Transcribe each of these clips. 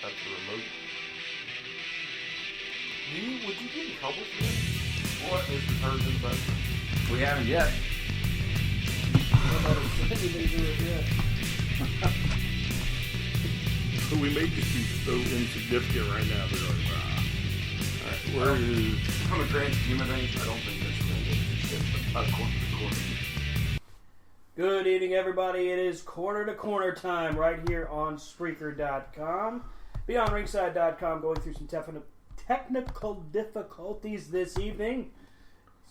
at the remote. Would you get in trouble for this? What is the person about? We haven't yet. So we may just be so insignificant right now. They're like, alright, where is... From a grand scheme of things, I don't think this is going to get shit, but corner to corner. Good evening, everybody. It is Corner to Corner time right here on Spreaker.com. BeyondRingside.com going through some technical difficulties this evening.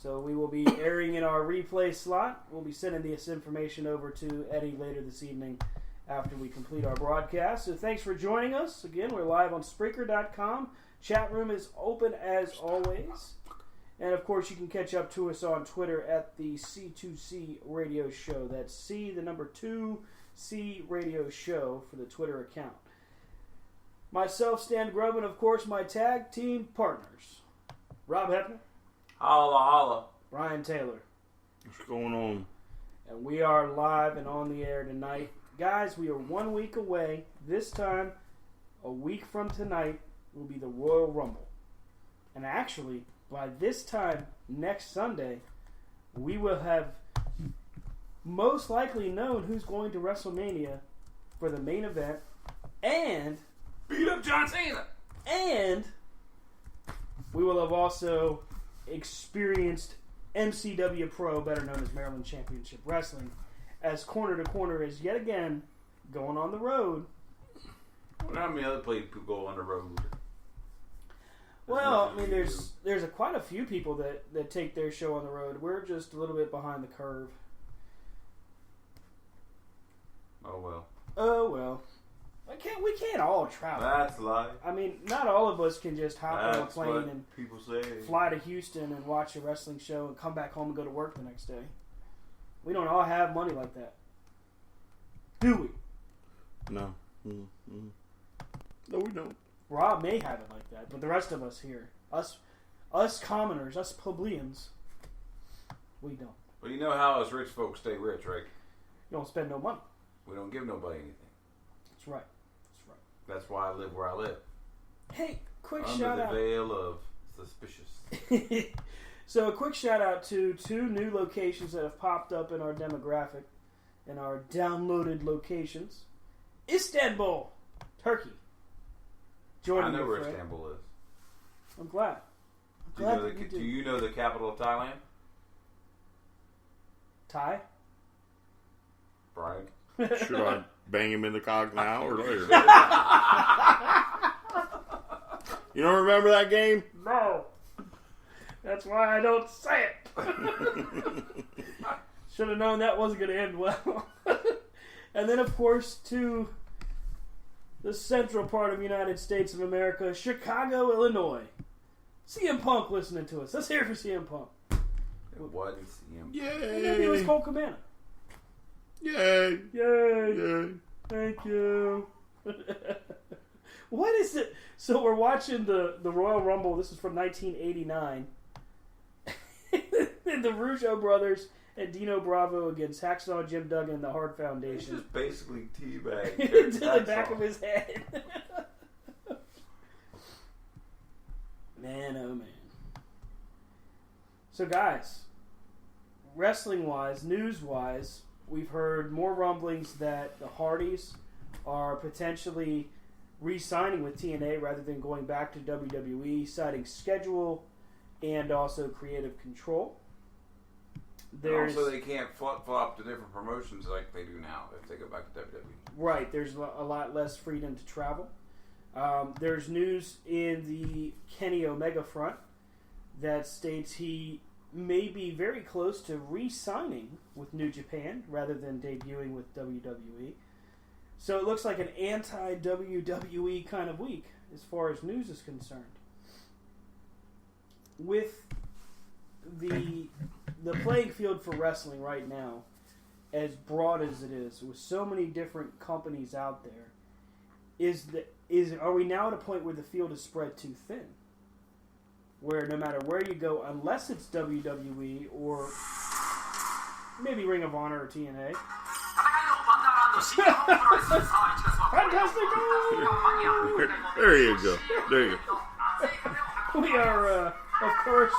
So we will be airing in our replay slot. We'll be sending this information over to Eddie later this evening after we complete our broadcast. So thanks for joining us. Again, we're live on Spreaker.com. Chat room is open as always. And of course, you can catch up to us on Twitter at the C2C Radio Show. That's C, the number 2, C Radio Show for the Twitter account. Myself, Stan Grubb, and of course, my tag team partners, Rob Hefner. Holla, holla. Brian Taylor. What's going on? And we are live and on the air tonight. Guys, we are 1 week away. This time, a week from tonight, will be the Royal Rumble. And actually, by this time next Sunday, we will have most likely known who's going to WrestleMania for the main event and Beat up John Cena! And we will have also experienced MCW Pro, better known as Maryland Championship Wrestling, as Corner to Corner is yet again going on the road. I wonder how many other people go on the road. Well, I mean, there's quite a few people that take their show on the road. We're just a little bit behind the curve. Oh, well. Oh, well. We can't all travel. That's life. I mean, not all of us can just hop on a plane and people say. Fly to Houston and watch a wrestling show and come back home and go to work the next day. We don't all have money like that. Do we? No. Mm-hmm. No, we don't. Rob may have it like that, but the rest of us here, us commoners, us plebeians, we don't. Well, you know how us rich folks stay rich, right? You don't spend no money. We don't give nobody anything. That's right. That's why I live where I live. Hey, quick Under shout the out. veil of suspicious. So a quick shout out to 2 new locations that have popped up in our demographic, in our downloaded locations. Istanbul, Turkey. I know where Istanbul is. I'm glad. Do you know the capital of Thailand? Thai? Brian? Should I bang him in the cock now or later? You don't remember that game? No. That's why I don't say it. Should have known that wasn't going to end well. And then, of course, to the central part of the United States of America, Chicago, Illinois. CM Punk listening to us. Let's hear it for CM Punk. It wasn't CM. Yay! Maybe it was Cole Cabana. Yay! Yay! Yay! Thank you. What is it? So we're watching the Royal Rumble. This is from 1989. The Rougeau brothers and Dino Bravo against Hacksaw Jim Duggan and the Hart Foundation. It's just basically teabag. To the back of his head. Man, oh man. So guys, wrestling-wise, news-wise, we've heard more rumblings that the Hardys are potentially re-signing with TNA rather than going back to WWE, citing schedule and also creative control. Also, they can't flip-flop to different promotions like they do now if they go back to WWE. Right, there's a lot less freedom to travel. There's news in the Kenny Omega front that states he may be very close to re-signing with New Japan rather than debuting with WWE. So it looks like an anti-WWE kind of week as far as news is concerned. With the playing field for wrestling right now, as broad as it is, with so many different companies out there, are we now at a point where the field is spread too thin? Where no matter where you go, unless it's WWE or maybe Ring of Honor or TNA. Fantastico! There you go. There you go. We are, of course,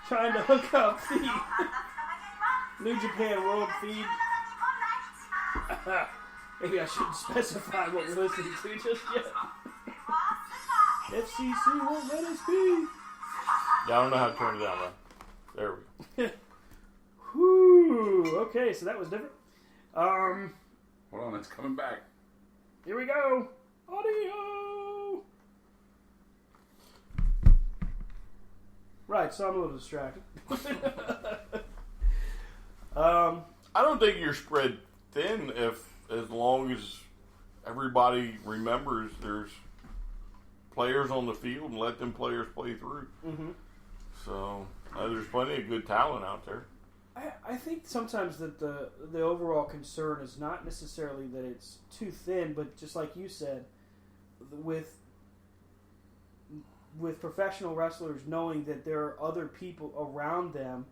trying to hook up the New Japan World feed. Maybe I shouldn't specify what we're listening to just yet. FCC won't let us be. Yeah, I don't know how to turn it down, though. There we go. Whew. Okay, so that was different. Hold on, it's coming back. Here we go. Audio. Right, so I'm a little distracted. I don't think you're spread thin as long as everybody remembers there's players on the field and let them players play through. Mm-hmm. So there's plenty of good talent out there. I think sometimes that the overall concern is not necessarily that it's too thin, but just like you said, with professional wrestlers knowing that there are other people around them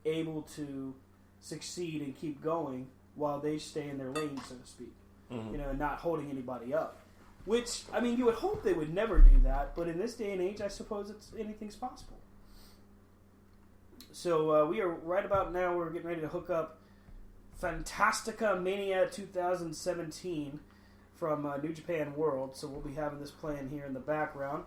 able to succeed and keep going while they stay in their lane, so to speak. Mm-hmm. You know, not holding anybody up. Which, I mean, you would hope they would never do that, but in this day and age, I suppose anything's possible. So we are right about now, we're getting ready to hook up Fantastica Mania 2017 from New Japan World, so we'll be having this playing here in the background.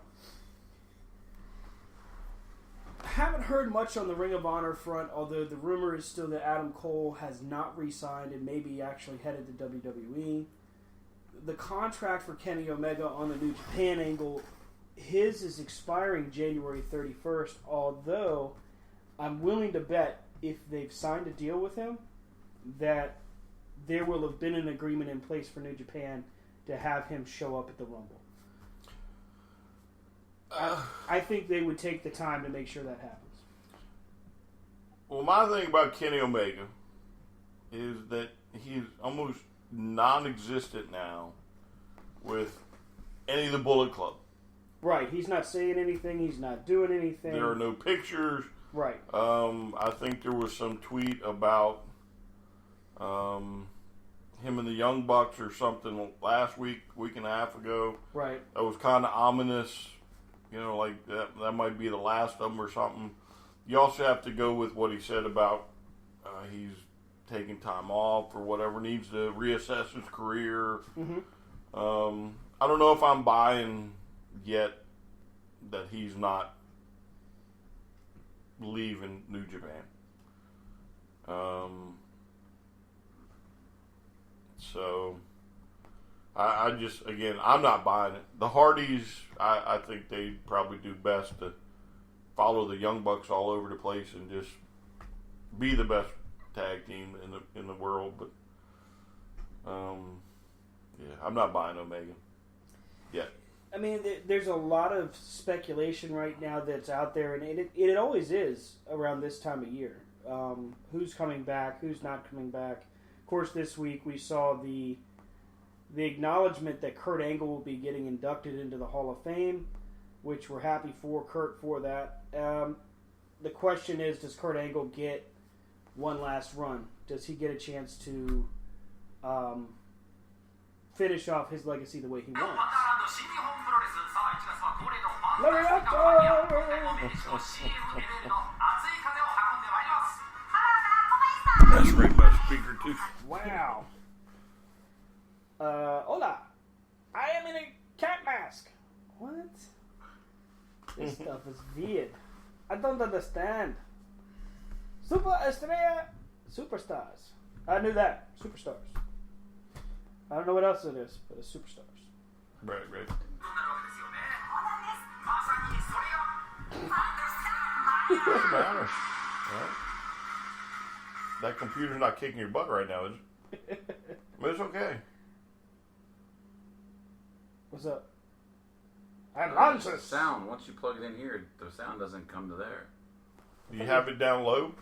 Haven't heard much on the Ring of Honor front, although the rumor is still that Adam Cole has not re-signed and maybe actually headed to WWE. The contract for Kenny Omega on the New Japan angle, his is expiring January 31st, although I'm willing to bet if they've signed a deal with him that there will have been an agreement in place for New Japan to have him show up at the Rumble. I think they would take the time to make sure that happens. Well, my thing about Kenny Omega is that he's almost non-existent now with any of the Bullet Club. Right. He's not saying anything. He's not doing anything. There are no pictures. Right. I think there was some tweet about him and the Young Bucks or something last week and a half ago. Right. That was kind of ominous. You know, like that might be the last of them or something. You also have to go with what he said about he's taking time off or whatever, needs to reassess his career. Mm-hmm. I don't know if I'm buying yet that he's not leaving New Japan. So I just, again, I'm not buying it. The Hardys, I think they probably do best to follow the Young Bucks all over the place and just be the best tag team in the world. But yeah, I'm not buying Omega yet. I mean, there's a lot of speculation right now that's out there, and it always is around this time of year. Who's coming back? Who's not coming back? Of course, this week we saw the acknowledgement that Kurt Angle will be getting inducted into the Hall of Fame, which we're happy for Kurt for that. The question is, does Kurt Angle get one last run? Does he get a chance to finish off his legacy the way he wants? That's right, my speaker too. Wow. Hola. I am in a cat mask. What? This stuff is weird. I don't understand. Super Estrella Superstars. I knew that. Superstars. I don't know what else it is, but it's Superstars. Right. What's the matter? Right. That computer's not kicking your butt right now, is it? But it's okay. What's up? The sound, once you plug it in here, the sound doesn't come to there. Do you have it down low?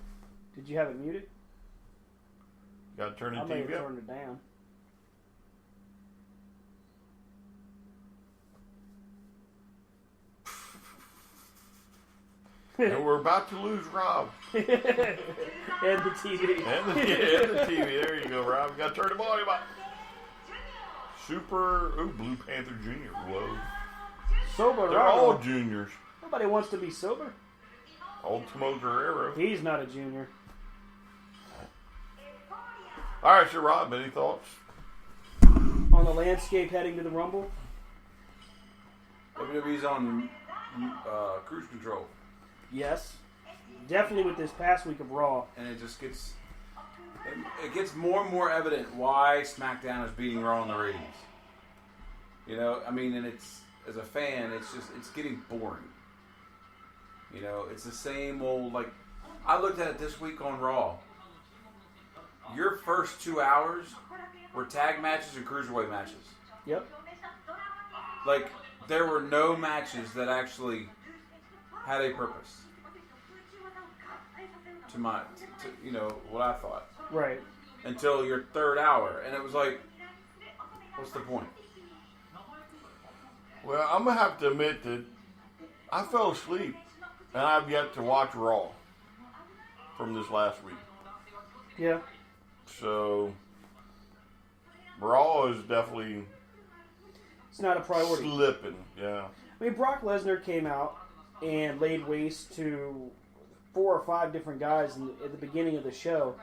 Did you have it muted? You gotta turn the I may have TV up. turned it down. And we're about to lose Rob. And the TV. And the TV. There you go, Rob. You gotta turn the volume up. Blue Panther Jr. Whoa. Sober. They're all juniors. Nobody wants to be sober. Ultimo Guerrero. He's not a junior. All right, so Rob, any thoughts? On the landscape heading to the Rumble? WWE's on cruise control. Yes. Definitely with this past week of Raw. And it just gets... It gets more and more evident why SmackDown is beating Raw in the ratings. You know, I mean, and it's... As a fan, it's getting boring. You know, it's the same old, like... I looked at it this week on Raw. Your first 2 hours were tag matches and cruiserweight matches. Yep. Like, there were no matches that actually had a purpose. To you know, what I thought. Right. Until your third hour. And it was like, what's the point? Well, I'm going to have to admit that I fell asleep and I've yet to watch Raw from this last week. Yeah. So, Raw is definitely... It's not a priority. Slipping, yeah. I mean, Brock Lesnar came out and laid waste to 4 or 5 different guys at the beginning of the show.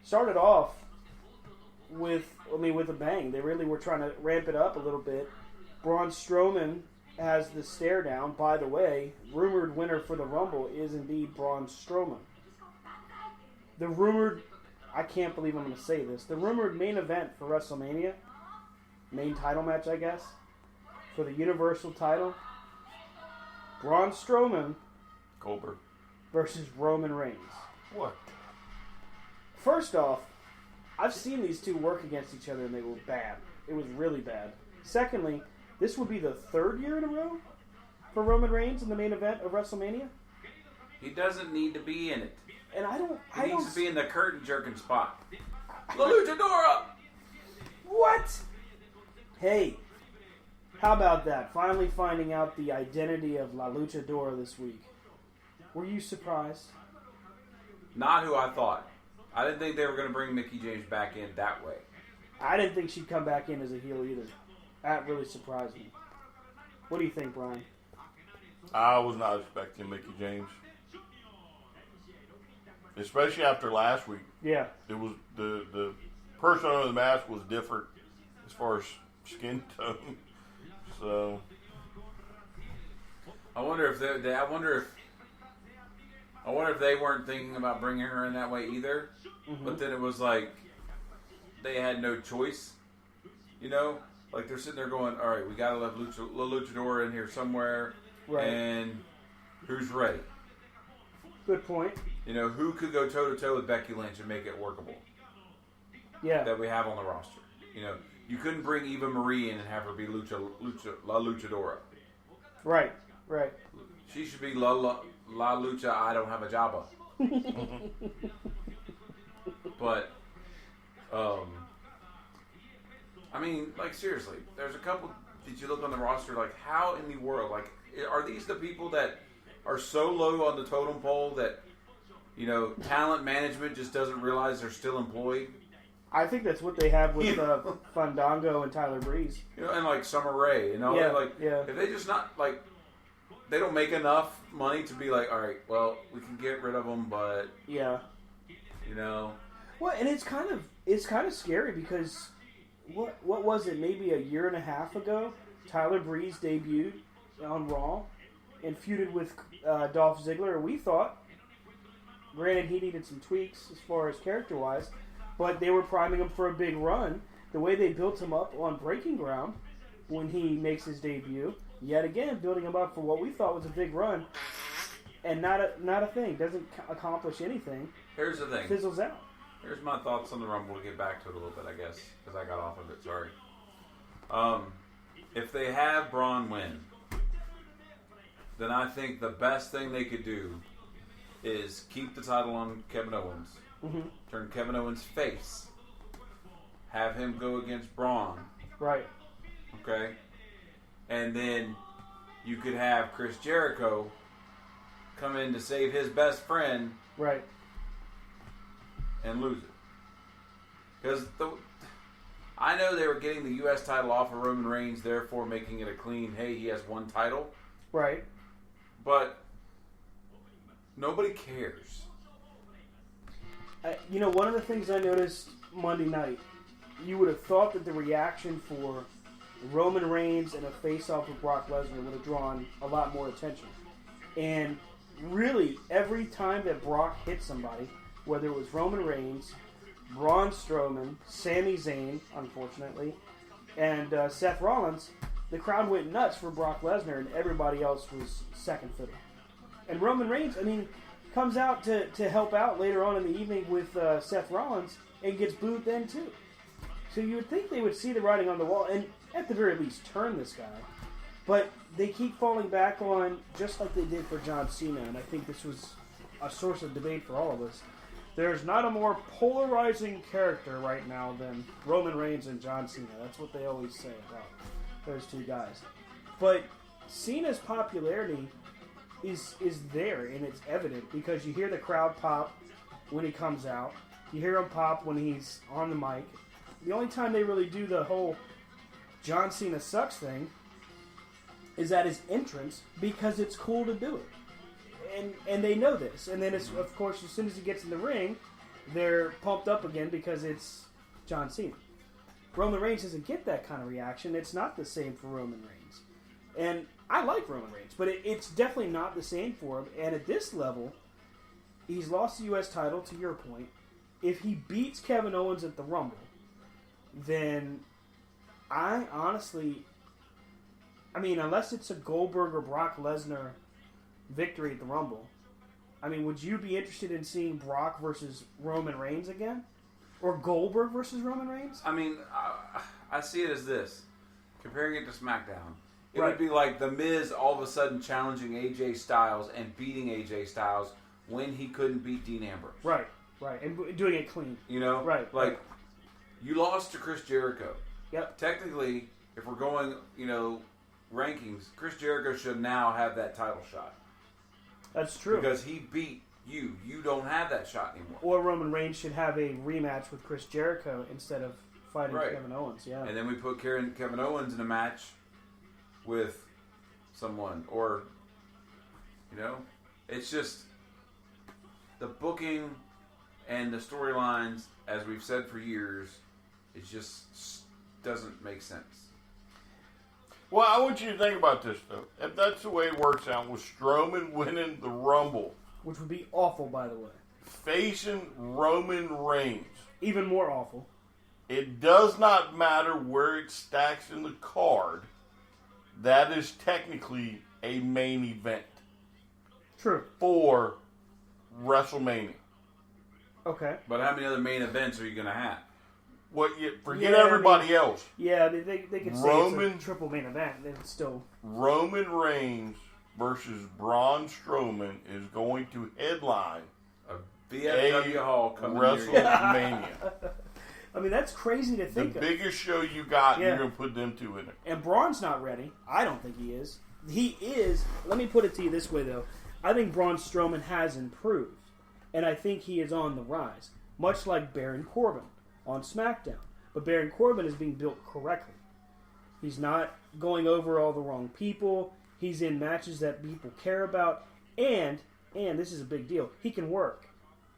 Started off with a bang. They really were trying to ramp it up a little bit. Braun Strowman has the stare down. By the way, rumored winner for the Rumble is indeed Braun Strowman. The rumored, I can't believe I'm going to say this, the rumored main event for WrestleMania, main title match, I guess, for the Universal title, Braun Strowman Goldberg versus Roman Reigns. What? First off, I've seen these two work against each other and they were bad. It was really bad. Secondly, this would be the 3rd year in a row for Roman Reigns in the main event of WrestleMania. He doesn't need to be in it. And He needs to be in the curtain jerking spot. La Luchadora! What? Hey, how about that? Finally finding out the identity of La Luchadora this week. Were you surprised? Not who I thought. I didn't think they were going to bring Mickie James back in that way. I didn't think she'd come back in as a heel either. That really surprised me. What do you think, Brian? I was not expecting Mickie James. Especially after last week. Yeah. It was the person under the mask was different as far as skin tone. So I wonder if they weren't thinking about bringing her in that way either. Mm-hmm. But then it was like they had no choice. You know, like they're sitting there going, "All right, we got to let La Luchadora in here somewhere." Right. And who's ready? Good point. You know, who could go toe-to-toe with Becky Lynch and make it workable? Yeah. That we have on the roster. You know, you couldn't bring Eva Marie in and have her be La Luchadora. Right. She should be La Lucha, I don't have a Jabba. But, I mean, like, seriously, there's a couple, did you look on the roster, like, how in the world, like, are these the people that are so low on the totem pole that, you know, talent management just doesn't realize they're still employed? I think that's what they have with Fandango and Tyler Breeze. You know, and like Summer Rae, you know, if they just not, like, they don't make enough money to be like, all right, well, we can get rid of them, but, yeah, you know. Well, and it's kind of scary because what was it? Maybe a year and a half ago, Tyler Breeze debuted on Raw and feuded with Dolph Ziggler. We thought, granted, he needed some tweaks as far as character-wise, but they were priming him for a big run. The way they built him up on Breaking Ground when he makes his debut, yet again building him up for what we thought was a big run, and not a thing. Doesn't accomplish anything. Here's the thing. Fizzles out. Here's my thoughts on the Rumble. We'll get back to it a little bit, I guess, because I got off of it. Sorry. If they have Braun win, then I think the best thing they could do is keep the title on Kevin Owens, turn Kevin Owens face, have him go against Braun. Right. Okay? And then you could have Chris Jericho come in to save his best friend. Right. And lose it. Because I know they were getting the U.S. title off of Roman Reigns, therefore making it a clean, hey, he has one title. Right. But nobody cares. One of the things I noticed Monday night, you would have thought that the reaction for Roman Reigns and a face-off with Brock Lesnar would have drawn a lot more attention. And really, every time that Brock hit somebody, whether it was Roman Reigns, Braun Strowman, Sami Zayn, unfortunately, and Seth Rollins, the crowd went nuts for Brock Lesnar, and everybody else was second fiddle. And Roman Reigns, comes out to help out later on in the evening with Seth Rollins and gets booed then too. So you would think they would see the writing on the wall and at the very least turn this guy. But they keep falling back on, just like they did for John Cena, and I think this was a source of debate for all of us. There's not a more polarizing character right now than Roman Reigns and John Cena. That's what they always say about those two guys. But Cena's popularity is there, and it's evident because you hear the crowd pop when he comes out. You hear him pop when he's on the mic. The only time they really do the whole John Cena sucks thing is at his entrance because it's cool to do it. And they know this. And then, of course, as soon as he gets in the ring, they're pumped up again because it's John Cena. Roman Reigns doesn't get that kind of reaction. It's not the same for Roman Reigns. And I like Roman Reigns, but it's definitely not the same for him. And at this level, he's lost the U.S. title, to your point. If he beats Kevin Owens at the Rumble, then I honestly... unless it's a Goldberg or Brock Lesnar victory at the Rumble, would you be interested in seeing Brock versus Roman Reigns again? Or Goldberg versus Roman Reigns? I see it as this. Comparing it to SmackDown. It Right. would be like The Miz all of a sudden challenging AJ Styles and beating AJ Styles when he couldn't beat Dean Ambrose. Right. And doing it clean. Right. You lost to Chris Jericho. Yep. Technically, if we're going, rankings, Chris Jericho should now have that title shot. That's true. Because he beat you. You don't have that shot anymore. Or Roman Reigns should have a rematch with Chris Jericho instead of fighting Right. Kevin Owens. Yeah. And then we put Kevin Owens in a match with someone. Or, it's just the booking and the storylines, as we've said for years, it just doesn't make sense. Well, I want you to think about this, though. If that's the way it works out, with Strowman winning the Rumble, Which would be awful, by the way. facing Roman Reigns, Even more awful. it does not matter where it stacks in the card. That is technically a main event True. for WrestleMania. Okay. But how many other main events are you going to have? Forget Yeah, everybody else. Yeah, they could say Roman- it's a triple main event. It's still... Roman Reigns versus Braun Strowman is going to headline A VFW Hall coming near you. WrestleMania. that's crazy to The think of. biggest show you got, Yeah. you're going to put them two in it. And Braun's not ready. I don't think he is. He is. Let me put it to you this way, though. I think Braun Strowman has improved. And I think he is on the rise. Much like Baron Corbin on SmackDown. But Baron Corbin is being built correctly. He's not going over all the wrong people. He's in matches that people care about. And this is a big deal, he can work.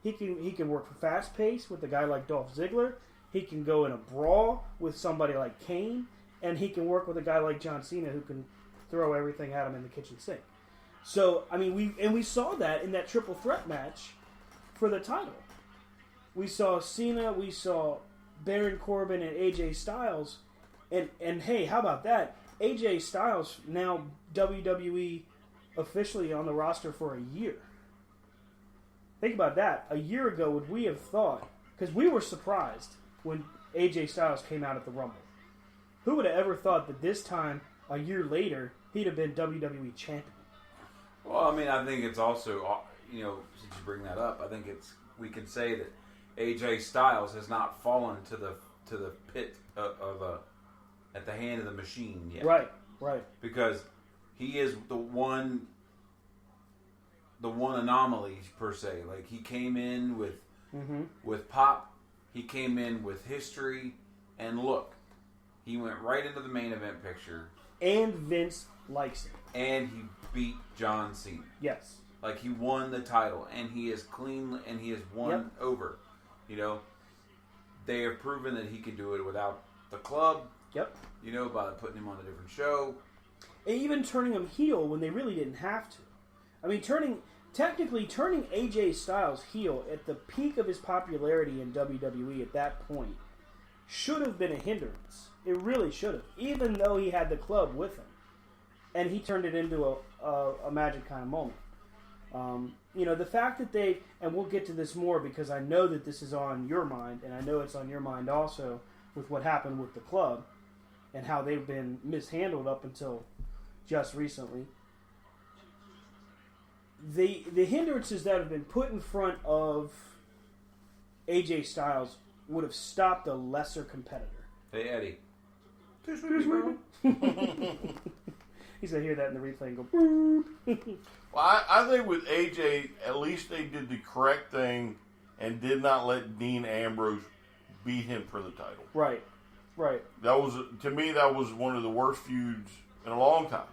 He can work for fast pace with a guy like Dolph Ziggler. He can go in a brawl with somebody like Kane. And he can work with a guy like John Cena who can throw everything at him in the kitchen sink. So, we saw that in that triple threat match for the title. We saw Cena, we saw Baron Corbin, and AJ Styles. And hey, how about that? AJ Styles now WWE officially on the roster for a year. Think about that. A year ago, would we have thought? Because we were surprised when AJ Styles came out at the Rumble. Who would have ever thought that this time, a year later, he'd have been WWE champion? Well, I think it's also, since you bring that up, I think we can say that AJ Styles has not fallen to the pit at the hand of the machine yet. Right. Because he is the one anomaly per se. Like he came in with pop, he came in with history, And look, he went right into the main event picture. And Vince likes it. And he beat John Cena. Yes. Like, he won the title. And he is clean. And he has won over. You know, they have proven that he can do it without the club. Yep. You know, by putting him on a different show. And even turning him heel when they really didn't have to. I mean, turning AJ Styles heel at the peak of his popularity in WWE at that point should have been a hindrance. It really should have, even though he had the club with him. And he turned it into a magic kind of moment. You know, the fact that they, and we'll get to this more because I know that this is on your mind, and I know it's on your mind also with what happened with the club and how they've been mishandled up until just recently. The hindrances that have been put in front of AJ Styles would have stopped a lesser competitor. Hey, Eddie. He's going to hear that in the replay and go, boop. Well, I think with AJ, at least they did the correct thing and did not let Dean Ambrose beat him for the title. Right. That was, to me, that was one of the worst feuds in a long time.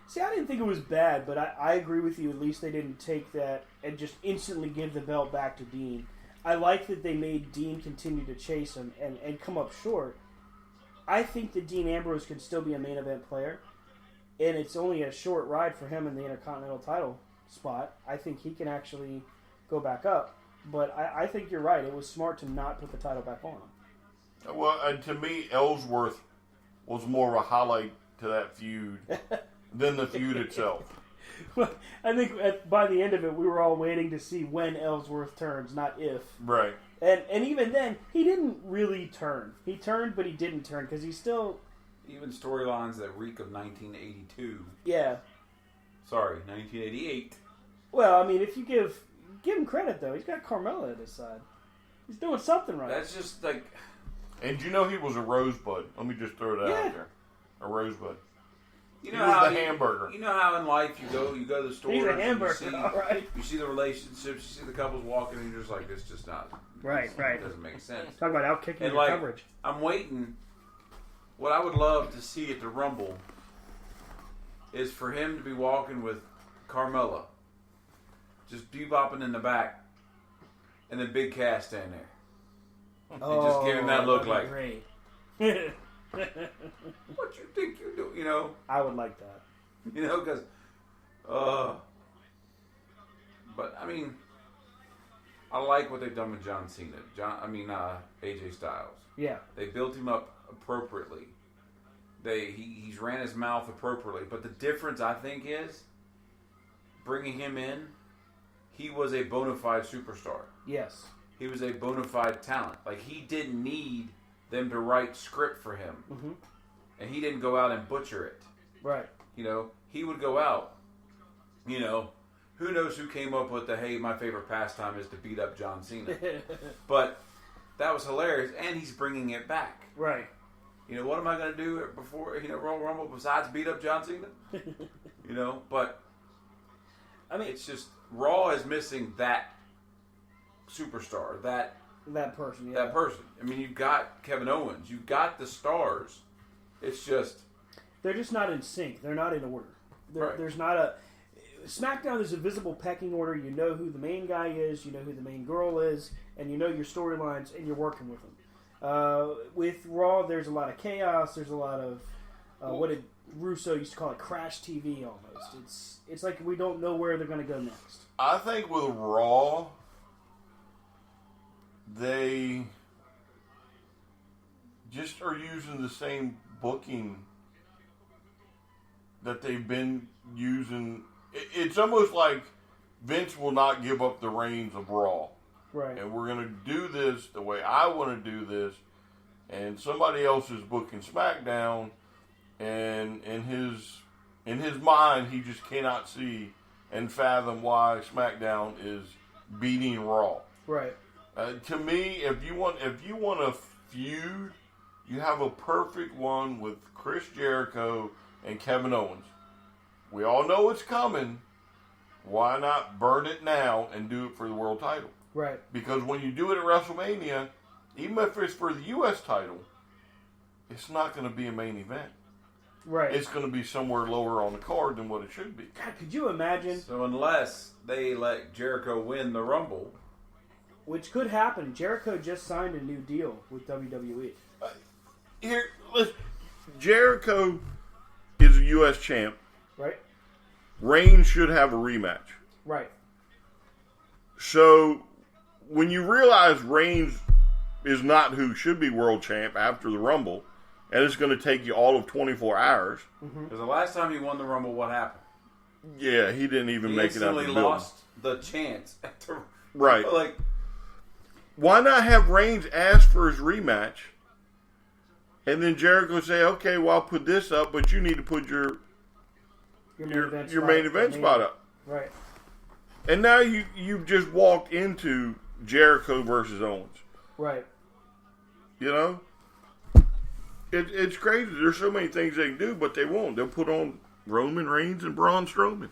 See, I didn't think it was bad, but I agree with you. At least they didn't take that and just instantly give the belt back to Dean. I like that they made Dean continue to chase him and come up short. I think that Dean Ambrose can still be a main event player, and it's only a short ride for him in the Intercontinental title spot. I think he can actually go back up, but I think you're right. It was smart to not put the title back on him. Well, and to me, Ellsworth was more of a highlight to that feud than the feud itself. I think by the end of it, we were all waiting to see when Ellsworth turns, not if. Right. And even then, he didn't really turn. He turned, but he didn't turn because he's still... Even storylines that reek of 1982. Yeah. Sorry, 1988. Well, I mean, if you give him credit, though, he's got Carmella at his side. He's doing something right. That's just like... And you know he was a rosebud. Let me just throw that Yeah. out there. A rosebud. You He know was how the hamburger. You know how in life you go to the store. He's a hamburger, You see, all right. you see the relationships. You see the couples walking, and you're just like, this just not. Right. It doesn't make sense. Talk about outkicking And your like, coverage. I'm waiting. What I would love to see at the Rumble is for him to be walking with Carmella, just bebopping in the back, and then Big Cass standing there. And just give him that look like, Great. what you think you do? You know? I would like that. You know, because, but I mean, I like what they've done with John Cena. AJ Styles. Yeah. They built him up appropriately. He's ran his mouth appropriately. But the difference, I think, is bringing him in. He was a bona fide superstar. Yes. He was a bona fide talent. Like, he didn't need them to write script for him, and he didn't go out and butcher it. Right. You know, he would go out. You know, who knows who came up with the, hey, my favorite pastime is to beat up John Cena. But that was hilarious, and he's bringing it back. Right. You know, what am I going to do before, Royal Rumble besides beat up John Cena? You know, but I mean, it's just, Raw is missing that superstar, that person. Yeah. that person. I mean, you've got Kevin Owens, you've got the stars. It's just... They're just not in sync. They're not in order. Right. There's not a... SmackDown is a visible pecking order. You know who the main guy is, you know who the main girl is, and you know your storylines, and you're working with them. With Raw, there's a lot of chaos. There's a lot of... what did Russo used to call it? Crash TV, almost. It's like we don't know where they're going to go next. I think with Raw, they just are using the same booking that they've been using. It's almost like Vince will not give up the reins of Raw. Right. And we're going to do this the way I want to do this. And somebody else is booking SmackDown. And in his mind, he just cannot see and fathom why SmackDown is beating Raw. Right. To me, if you want a feud, you have a perfect one with Chris Jericho and Kevin Owens. We all know it's coming. Why not burn it now and do it for the world title? Right. Because when you do it at WrestleMania, even if it's for the U.S. title, it's not going to be a main event. Right. It's going to be somewhere lower on the card than what it should be. God, could you imagine? So unless they let Jericho win the Rumble, Which could happen. Jericho just signed a new deal with WWE. Here, listen, Jericho is a U.S. champ. Right? Reigns should have a rematch. Right. So when you realize Reigns is not who should be world champ after the Rumble, and it's going to take you all of 24 hours. because the last time he won the Rumble, what happened? Yeah, he didn't even He make it out instantly the building. lost the chance. Right. Like, Why not have Reigns ask for his rematch, and then Jericho say, "Okay, well I'll put this up, but you need to put your main event spot up." Right. And now you've just walked into Jericho versus Owens. Right. You know, it's crazy. There's so many things they can do, but they won't. They'll put on Roman Reigns and Braun Strowman.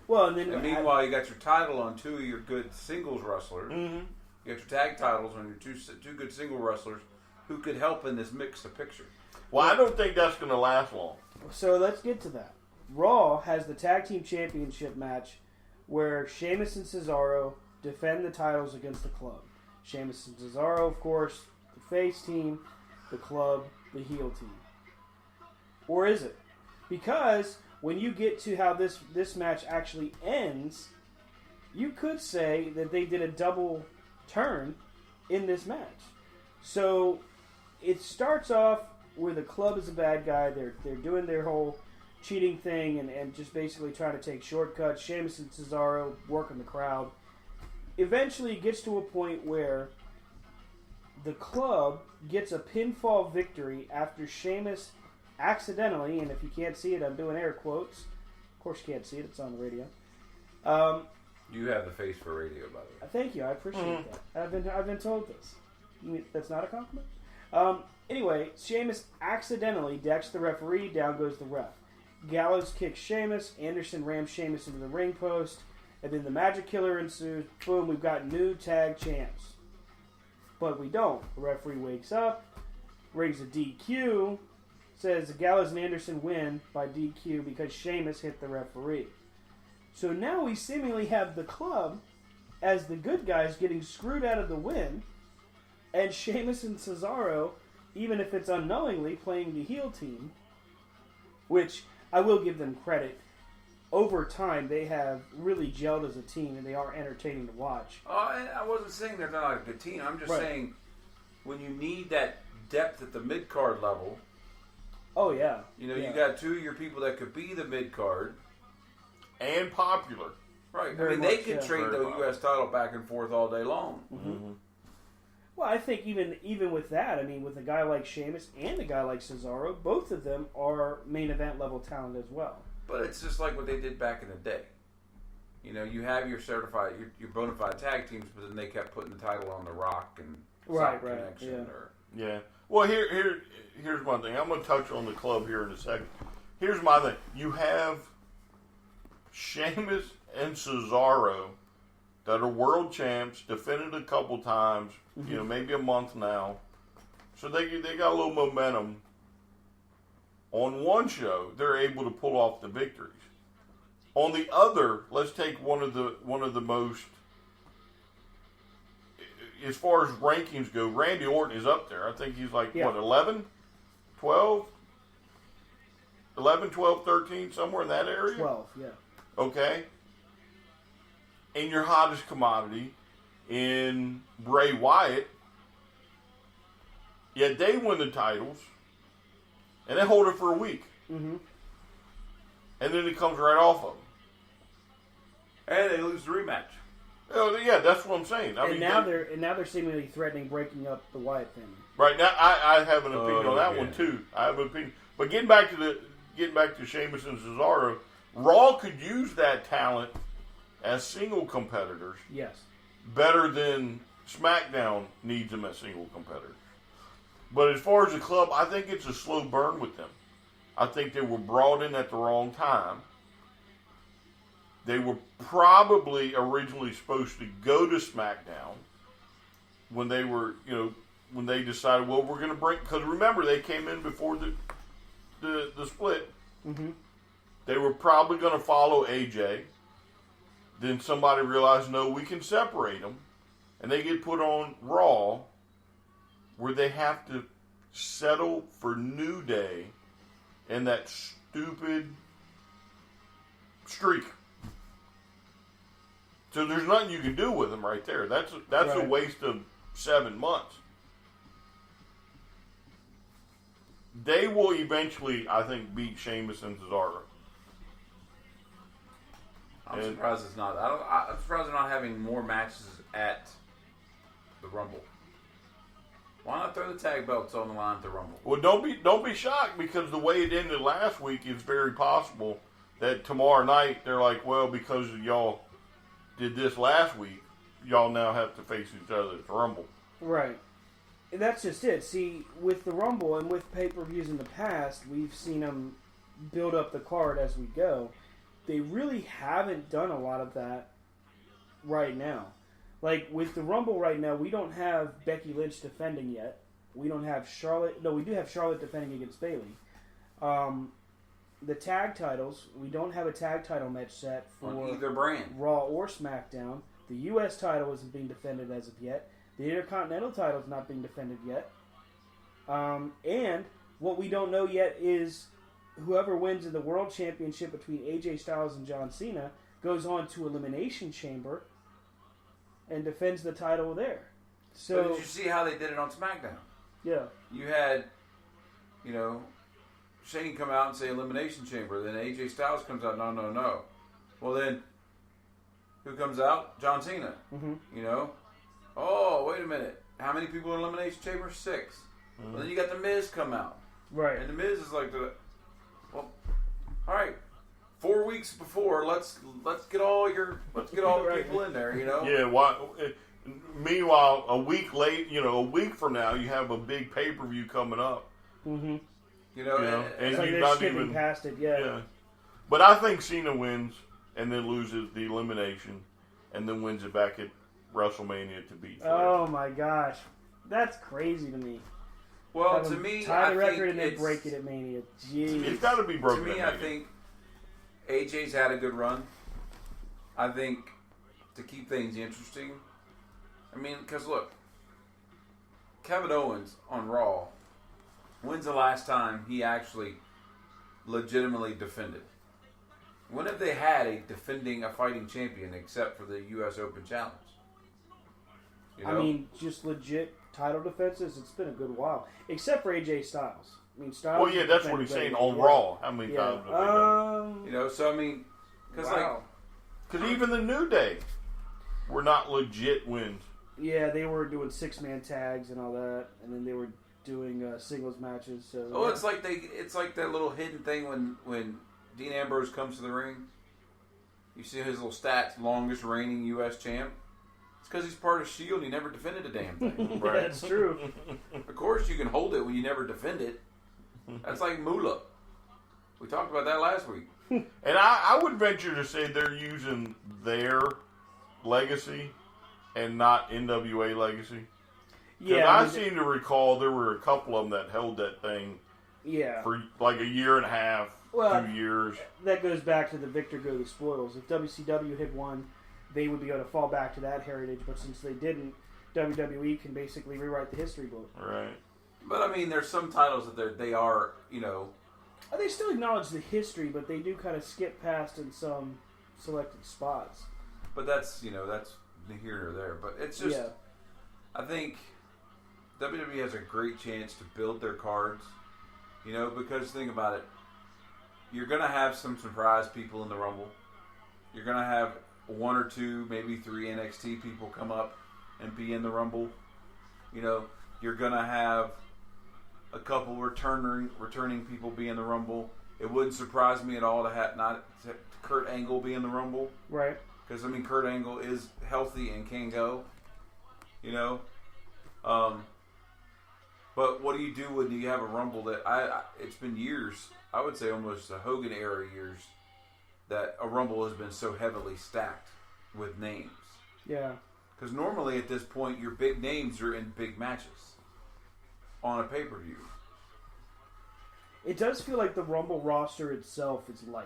Well, and then and meanwhile, you got your title on two of your good singles wrestlers. Mm-hmm. You got your tag titles on your two good single wrestlers who could help in this mix of picture. Well, I don't think that's going to last long. So let's get to that. Raw has the tag team championship match where Sheamus and Cesaro defend the titles against the Club. Sheamus and Cesaro, of course, the face team, the Club, the heel team. Or is it? Because when you get to how this match actually ends, you could say that they did a double turn in this match. So it starts off where the Club is a bad guy. They're doing their whole cheating thing and just basically trying to take shortcuts. Sheamus and Cesaro working the crowd. Eventually it gets to a point where the Club gets a pinfall victory after Sheamus accidentally, and if you can't see it, I'm doing air quotes. Of course you can't see it, it's on the radio. You have the face for radio, by the way. Thank you, I appreciate that. I've been told this. That's not a compliment? Anyway, Sheamus accidentally decks the referee, down goes the ref. Gallows kicks Sheamus, Anderson rams Sheamus into the ring post, and then the Magic Killer ensues. Boom, we've got new tag champs. But we don't. The referee wakes up, rings a DQ, says Gallows and Anderson win by DQ because Sheamus hit the referee. So now we seemingly have the Club as the good guys getting screwed out of the win, and Sheamus and Cesaro, even if it's unknowingly, playing the heel team, which I will give them credit. Over time, they have really gelled as a team, and they are entertaining to watch. Oh, I wasn't saying they're not a good team. I'm just saying when you need that depth at the mid-card level, Oh, yeah. you got two of your people that could be the mid-card. And popular. Right. Very I mean, they much, could yeah. trade the Very U.S. title back and forth all day long. Mm-hmm. Well, I think even with that, I mean, with a guy like Sheamus and a guy like Cesaro, both of them are main event level talent as well. But it's just like what they did back in the day. You have your certified, your bona fide tag teams, but then they kept putting the title on The Rock and Right, South right, Connection. yeah. Or, Yeah. Well, here's one thing. I'm going to touch on the Club here in a second. Here's my thing. You have Sheamus and Cesaro that are world champs, defended a couple times, maybe a month now. So they got a little momentum. On one show, they're able to pull off the victories. On the other, let's take one of the most, as far as rankings go, Randy Orton is up there. I think he's like, 11, 12? 11, 12, 13, somewhere in that area? 12, yeah. Okay. And your hottest commodity in Bray Wyatt, yet they win the titles, and they hold it for a week. Mm-hmm. And then it comes right off of them. and they lose the rematch. Oh, yeah, that's what I'm saying. I And mean, now they're seemingly threatening breaking up the Wyatt family. right now, I have an opinion on that yeah. one too. I have an opinion, but getting back to Sheamus and Cesaro, Raw could use that talent as single competitors Yes. better than SmackDown needs them as single competitors. But as far as the Club, I think it's a slow burn with them. I think they were brought in at the wrong time. They were probably originally supposed to go to SmackDown when they were, when they decided, well, we're going to break, because remember, they came in before the split. Mm-hmm. They were probably going to follow AJ. Then somebody realized, no, we can separate them. And they get put on Raw, where they have to settle for New Day and that stupid streak. So there's nothing you can do with them right there. That's Right. a waste of 7 months. They will eventually, I think, beat Sheamus and Cesaro. I'm And- surprised it's not. I'm surprised they're not having more matches at the Rumble. Why not throw the tag belts on the line at the Rumble? Well, don't be shocked, because the way it ended last week, it's very possible that tomorrow night they're like, well, because y'all did this last week, y'all now have to face each other at the Rumble. Right. And that's just it. See, with the Rumble and with pay-per-views in the past, we've seen them build up the card as we go. They really haven't done a lot of that right now. Like, with the Rumble right now, we don't have Becky Lynch defending yet. We don't have Charlotte. No, we do have Charlotte defending against Bayley. The tag titles, we don't have a tag title match set for On either brand. Raw or SmackDown. The U.S. title isn't being defended as of yet. The Intercontinental title is not being defended yet. And what we don't know yet is whoever wins in the World Championship between AJ Styles and John Cena goes on to Elimination Chamber and defends the title there. But So, did you see how they did it on SmackDown? yeah. You had, Shane come out and say Elimination Chamber. Then AJ Styles comes out, no. Well, then, who comes out? John Cena. Mm-hmm. Oh, wait a minute. How many people in Elimination Chamber? 6. Well, then you got The Miz come out. Right. And The Miz is like, all right. 4 weeks before, let's get all the Right. people in there, Yeah. Meanwhile, a week from now, you have a big pay-per-view coming up. Mm-hmm. And It's like you're they're not skipping even past it, yeah. But I think Cena wins and then loses the elimination and then wins it back at WrestleMania to beat Flair. Oh my gosh. That's crazy to me. well, Have to them me, tie I the think record and then it's- break it at Mania. Jeez. It's got to be To broken. me, at I Mania. think AJ's had a good run. I think to keep things interesting. I mean, because look, Kevin Owens on Raw. When's the last time he actually legitimately defended? When have they had a fighting champion except for the U.S. Open Challenge? I mean, just legit title defenses, it's been a good while. Except for AJ Styles. I mean, Styles. Well, yeah, that's what he's saying on Raw. How many times have they done? So I mean, because wow. Because even the New Day were not legit wins. Yeah, they were doing 6-man tags and all that, and then they were doing singles matches. So oh, it's like that little hidden thing when Dean Ambrose comes to the ring. You see his little stats: longest reigning U.S. champ. It's because he's part of Shield and he never defended a damn thing. yeah, that's true. Of course, you can hold it when you never defend it. That's like Moolah. We talked about that last week. And I would venture to say they're using their legacy and not NWA legacy. Because Yeah, I seem to recall there were a couple of them that held that thing yeah. for like a year and a half, Well, 2 years. That goes back to the victor go the spoils. If WCW had won, they would be able to fall back to that heritage. But since they didn't, WWE can basically rewrite the history book. Right. But I mean, there's some titles that they are, They still acknowledge the history, but they do kind of skip past in some selected spots. But that's that's here or there. But it's just, Yeah. I think WWE has a great chance to build their cards. Because think about it, you're gonna have some surprise people in the Rumble. You're gonna have 1 or 2, maybe 3 NXT people come up and be in the Rumble. You're gonna have a couple returning people be in the Rumble. It wouldn't surprise me at all to have not Kurt Angle be in the Rumble. Right. Because, Kurt Angle is healthy and can go. But what do you do when you have a Rumble that it's been years, I would say almost the Hogan era years, that a Rumble has been so heavily stacked with names. Yeah. Because normally at this point, your big names are in big matches. on a pay-per-view. It does feel like the Rumble roster itself is light.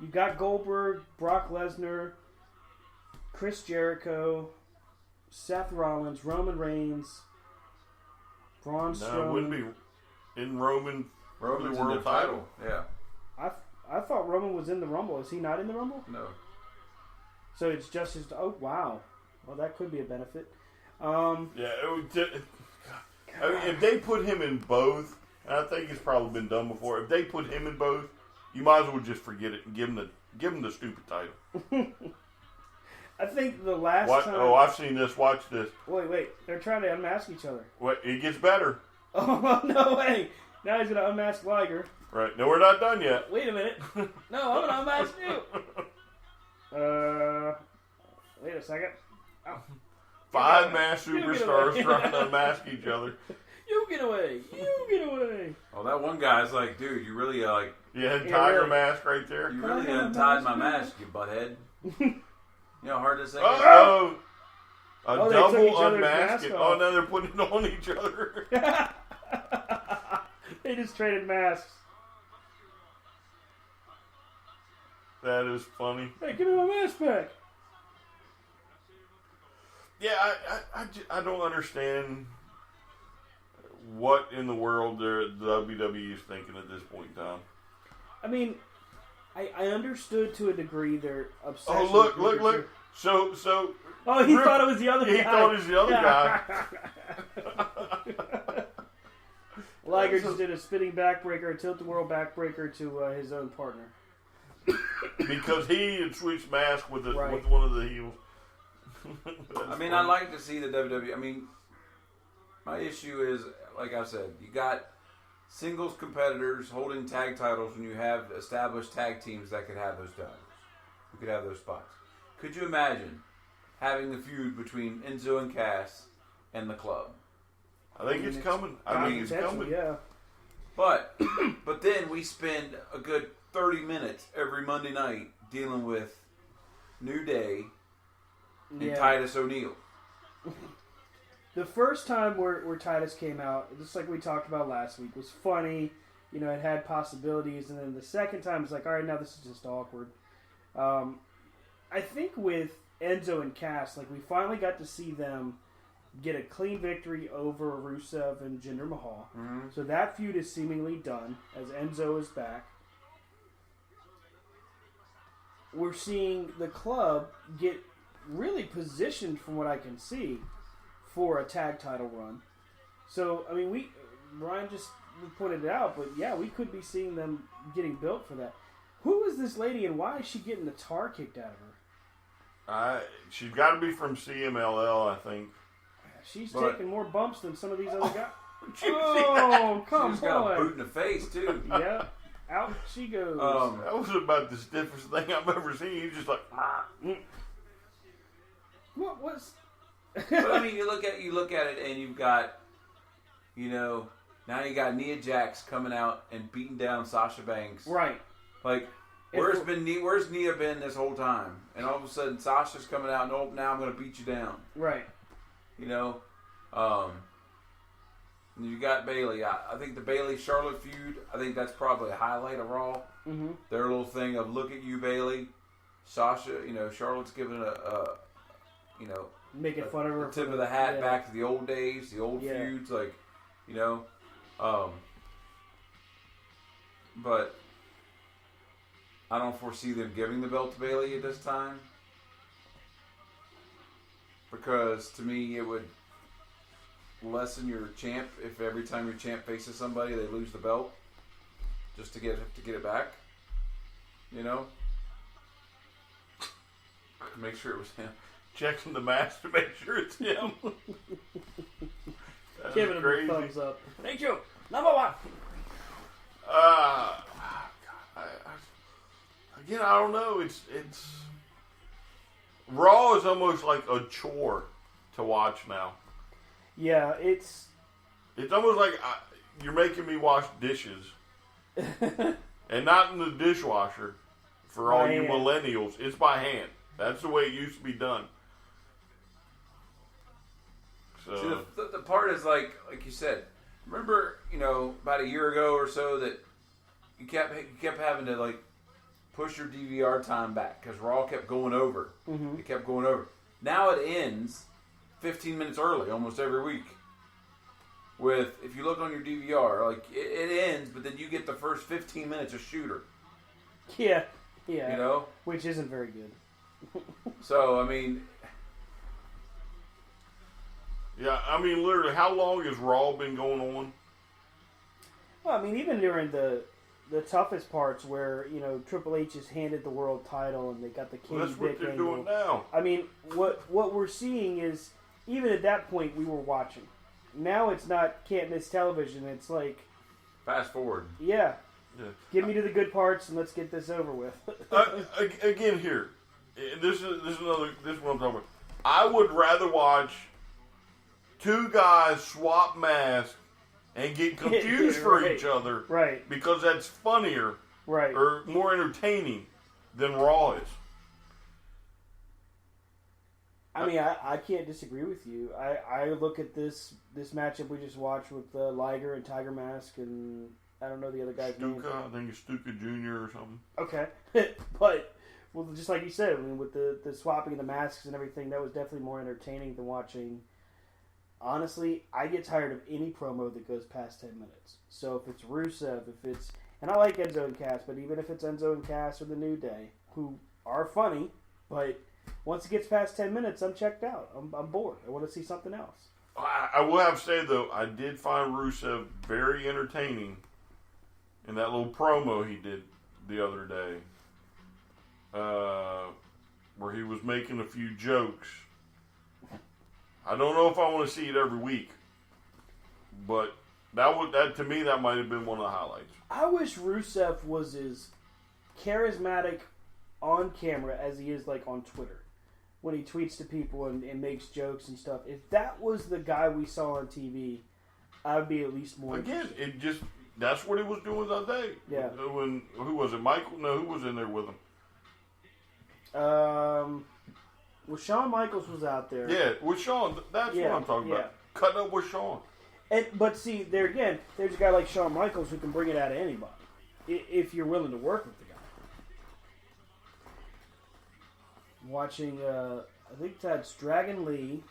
You got Goldberg, Brock Lesnar, Chris Jericho, Seth Rollins, Roman Reigns, Braun Strowman. No, it wouldn't be in Roman for Roman's the in world the title. Yeah. I thought Roman was in the Rumble. Is he not in the Rumble? No. So it's just his... Oh, wow. Well, that could be a benefit. Yeah, I mean, if they put him in both, and I think it's probably been done before, if they put him in both, you might as well just forget it and give him the stupid title. I think the last time... Oh, I've seen this. Watch this. Wait. They're trying to unmask each other. Wait, it gets better. Oh, no way. Now he's going to unmask Liger. Right. No, we're not done yet. Wait a minute. No, I'm going to unmask you. Wait a second. Oh. 5 masked You get superstars away. trying to unmask each other. You get away. You get away. Well, that one guy's like, dude, you really like, Yeah, Yeah, tiger really. mask right there. you really I have a untied my mask, mask, you butthead. You know how hard this thing is? Oh, a Oh, they took each double other's unmasking. mask Oh, off. now they're putting it on each other. They just traded masks. That is funny. Hey, give me my mask back. Yeah, I don't understand what in the world the WWE is thinking at this point in time. I mean, I understood to a degree their obsession. Oh, look, with look. So Oh, he Rip- thought it was the other guy. he thought it was the other guy. Liger just did a spinning backbreaker, a tilt-the-world backbreaker to his own partner. Because he had switched masks with Right. with one of the heels. I mean, I like to see the WWE. I mean, my issue is, like I said, you got singles competitors holding tag titles when you have established tag teams that could have those titles. Who could have those spots. Could you imagine having the feud between Enzo and Cass and the club? I think it's coming. I think it's Potential, coming. yeah. But then we spend a good 30 minutes every Monday night dealing with New Day and Yeah. Titus O'Neil. The first time where Titus came out, just like we talked about last week, was funny. You know, it had possibilities. And then the second time, it's like, all right, now this is just awkward. I think with Enzo and Cass, like, we finally got to see them get a clean victory over Rusev and Jinder Mahal. Mm-hmm. So that feud is seemingly done, as Enzo is back. We're seeing the club get really positioned, from what I can see, for a tag title run. So, I mean, Ryan just pointed it out, but yeah, we could be seeing them getting built for that. Who is this lady and why is she getting the tar kicked out of her? She's got to be from CMLL, I think. She's But- taking more bumps than some of these other guys. Did you see that? Oh, She come just got a boot on. in the face, too. Yeah, out she goes. That was about the stiffest thing I've ever seen. He's just like, What was... But I mean, you look at it, and you've got, you know, now you got Nia Jax coming out and beating down Sasha Banks. Right. Like, where's Nia been this whole time? And all of a sudden, Sasha's coming out, and oh, now I'm going to beat you down. Right. You know, and you got Bayley. I think the Bayley Charlotte feud. I think that's probably a highlight of Raw. Mm-hmm. Their little thing of look at you, Bayley. Sasha, you know, Charlotte's giving you know, Making fun of her. the tip for of the hat yeah. back to the old days, the old Yeah. feuds, like, you know. But I don't foresee them giving the belt to Bayley at this time. Because to me, it would lessen your champ if every time your champ faces somebody, they lose the belt just to get it back. You know? Make sure it was him. checking the mask to make sure it's him. That's Giving him crazy. a thumbs up. Thank you. Number one. Again, I don't know. It's Raw is almost like a chore to watch now. Yeah, it's almost like you're making me wash dishes, and not in the dishwasher. For all By you hand. millennials, it's by hand. That's the way it used to be done. So See, the part is like you said, Remember, about a year ago or so that you kept having to like push your DVR time back because Raw kept going over. Mm-hmm. It kept going over. Now it ends 15 minutes early almost every week. If you look on your DVR, like it ends, but then you get the first 15 minutes of Shooter. Yeah. Which isn't very good. So, I mean... Yeah, I mean, literally, how long has Raw been going on? Well, I mean, even during the toughest parts where, Triple H has handed the world title and they got the Kenny That's what Vick they're angle. doing now. I mean, what we're seeing is, even at that point, we were watching. Now it's not can't miss television. It's like... Fast forward. Yeah. Yeah. Get me to the good parts and let's get this over with. Again, here, this is what I'm talking about. I would rather watch two guys swap masks and get confused for Right. each other, Right. because that's funnier, Right. or more entertaining than Raw is. I mean, I can't disagree with you. I look at this matchup we just watched with Liger and Tiger Mask and I don't know the other guy's name. Stuka, I think it's Stuka Jr. or something. Okay. But, well, just like you said, I mean, with the swapping of the masks and everything, that was definitely more entertaining than watching. Honestly, I get tired of any promo that goes past 10 minutes. So if it's Rusev, and I like Enzo and Cass, but even if it's Enzo and Cass or The New Day, who are funny, but once it gets past 10 minutes, I'm checked out. I'm bored. I want to see something else. I will have to say, though, I did find Rusev very entertaining in that little promo he did the other day, where he was making a few jokes. I don't know if I want to see it every week, but that to me, that might have been one of the highlights. I wish Rusev was as charismatic on camera as he is like on Twitter when he tweets to people and makes jokes and stuff. If that was the guy we saw on TV, I'd be at least more Again, interested. that's what he was doing the other day. Yeah. Who was it? Michael? No, who was in there with him? Well, Shawn Michaels was out there. Yeah, with Shawn. That's what I'm talking about. Cutting up with Shawn. But see, there again, there's a guy like Shawn Michaels who can bring it out of anybody if you're willing to work with the guy. Watching, I think that's Dragon Lee,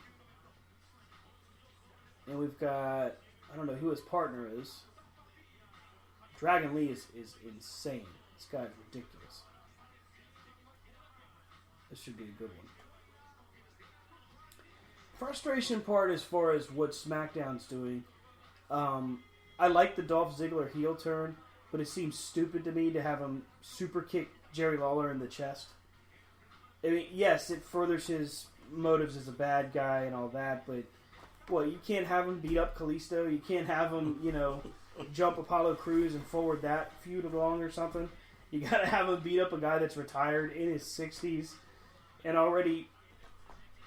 and we've got, I don't know who his partner is. Dragon Lee is insane. This guy's ridiculous. This should be a good one. Frustration part as far as what SmackDown's doing. I like the Dolph Ziggler heel turn, but it seems stupid to me to have him super kick Jerry Lawler in the chest. I mean, yes, it furthers his motives as a bad guy and all that, but you can't have him beat up Kalisto. You can't have him, jump Apollo Crews and forward that feud along or something. You got to have him beat up a guy that's retired in his 60s and already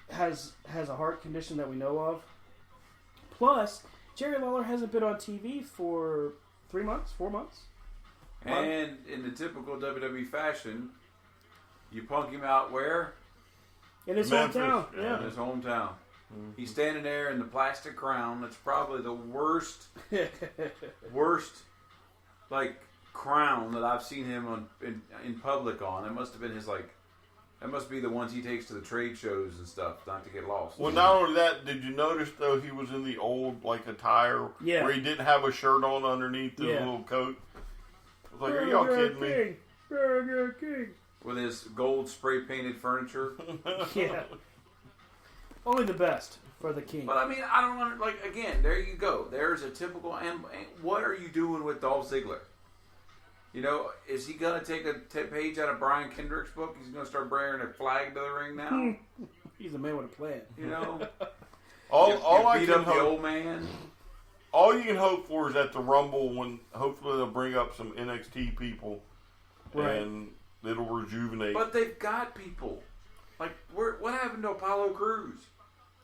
has a heart condition that we know of. Plus, Jerry Lawler hasn't been on TV for 3 months, 4 months. And in the typical WWE fashion, you punk him out where? In his Memphis, hometown. yeah. Yeah. In his hometown. Mm-hmm. He's standing there in the plastic crown. That's probably the worst, crown that I've seen him in public on. That must have been that must be the ones he takes to the trade shows and stuff, not to get lost. Well, not only that, did you notice, though, he was in the old, attire where he didn't have a shirt on underneath the little coat? I was like, are y'all kidding me? King. With his gold spray-painted furniture. Yeah. Only the best for the king. But, I mean, I don't again, there you go. There's a typical, and what are you doing with Dolph Ziggler? Is he going to take a page out of Brian Kendrick's book? He's going to start bringing a flag to the ring now? He's a man with a plan. All I beat can up the old man. All you can hope for is at the Rumble when hopefully they'll bring up some NXT people and it'll rejuvenate. But they've got people. What happened to Apollo Crews?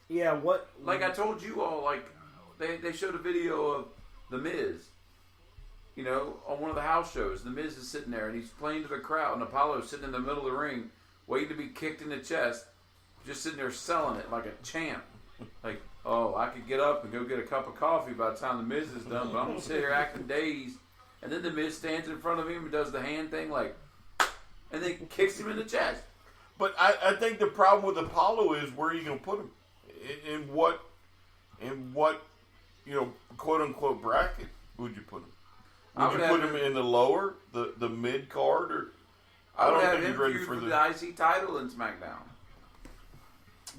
Yeah, what? I told you all, they showed a video of The Miz. On one of the house shows, The Miz is sitting there and he's playing to the crowd, and Apollo's sitting in the middle of the ring, waiting to be kicked in the chest, just sitting there selling it like a champ. oh, I could get up and go get a cup of coffee by the time the Miz is done, but I'm gonna sit here acting dazed, and then the Miz stands in front of him and does the hand thing like, and then kicks him in the chest. But I think the problem with Apollo is where are you going to put him? In what, quote unquote bracket would you put him? Would you put him in the lower, the mid card, or I don't think he's ready for the IC title in SmackDown.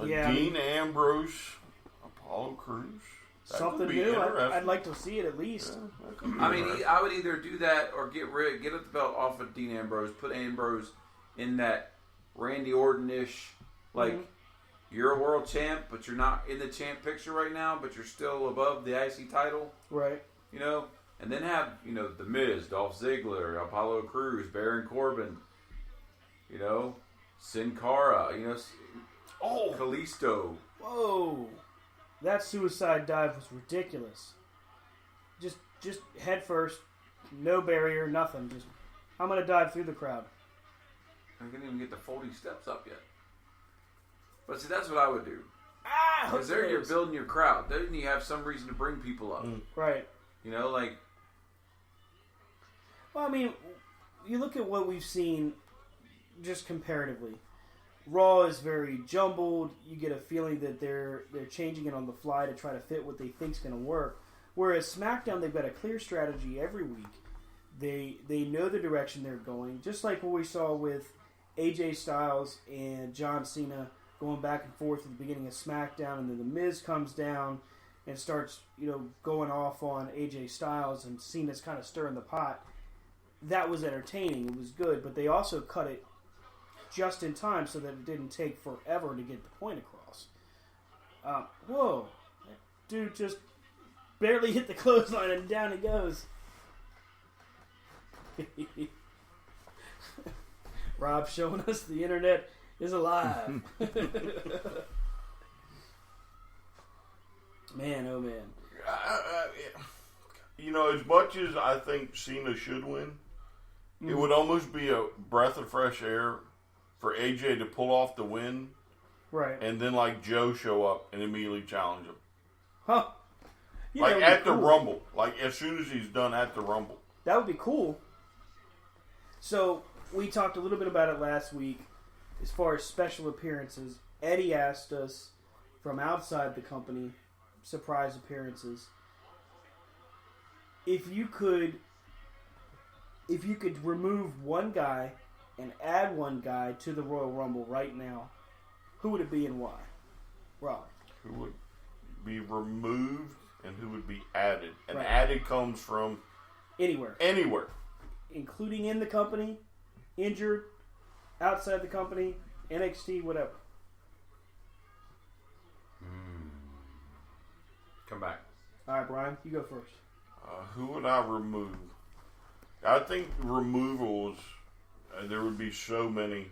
Yeah, Dean Ambrose, Apollo Crews. Something new. I'd like to see it at least. Yeah, I mean, I would either do that or get the belt off of Dean Ambrose, put Ambrose in that Randy Orton-ish, like you're a world champ, but you're not in the champ picture right now, but you're still above the IC title, right? And then have the Miz, Dolph Ziggler, Apollo Crews, Baron Corbin, Sin Cara, Kalisto. Whoa, that suicide dive was ridiculous. Just head first, no barrier, nothing. Just I'm gonna dive through the crowd. I didn't even get the 40 steps up yet. But see, that's what I would do. Because there you're building your crowd. Then you have some reason to bring people up. Right. Like... Well, I mean, you look at what we've seen just comparatively. Raw is very jumbled. You get a feeling that they're changing it on the fly to try to fit what they think's going to work. Whereas SmackDown, they've got a clear strategy every week. They know the direction they're going. Just like what we saw with AJ Styles and John Cena going back and forth at the beginning of SmackDown, and then the Miz comes down and starts, going off on AJ Styles, and Cena's kind of stirring the pot. That was entertaining. It was good, but they also cut it just in time so that it didn't take forever to get the point across. Whoa. That dude just barely hit the clothesline and down he goes. Rob showing us the internet is alive. Man, oh man. As much as I think Cena should win, it would almost be a breath of fresh air for AJ to pull off the win, right? And then like Joe show up and immediately challenge him, Yeah, like at the Rumble, like as soon as he's done at the Rumble. That would be cool. So we talked a little bit about it last week. As far as special appearances, Eddie asked us from outside the company, surprise appearances. If you could remove one guy and add one guy to the Royal Rumble right now, who would it be and why? Rob. Who would be removed and who would be added? And right. Added comes from anywhere. Including in the company, injured, outside the company, NXT, whatever. Come back. All right, Brian, you go first. Who would I remove? I think removals, there would be so many.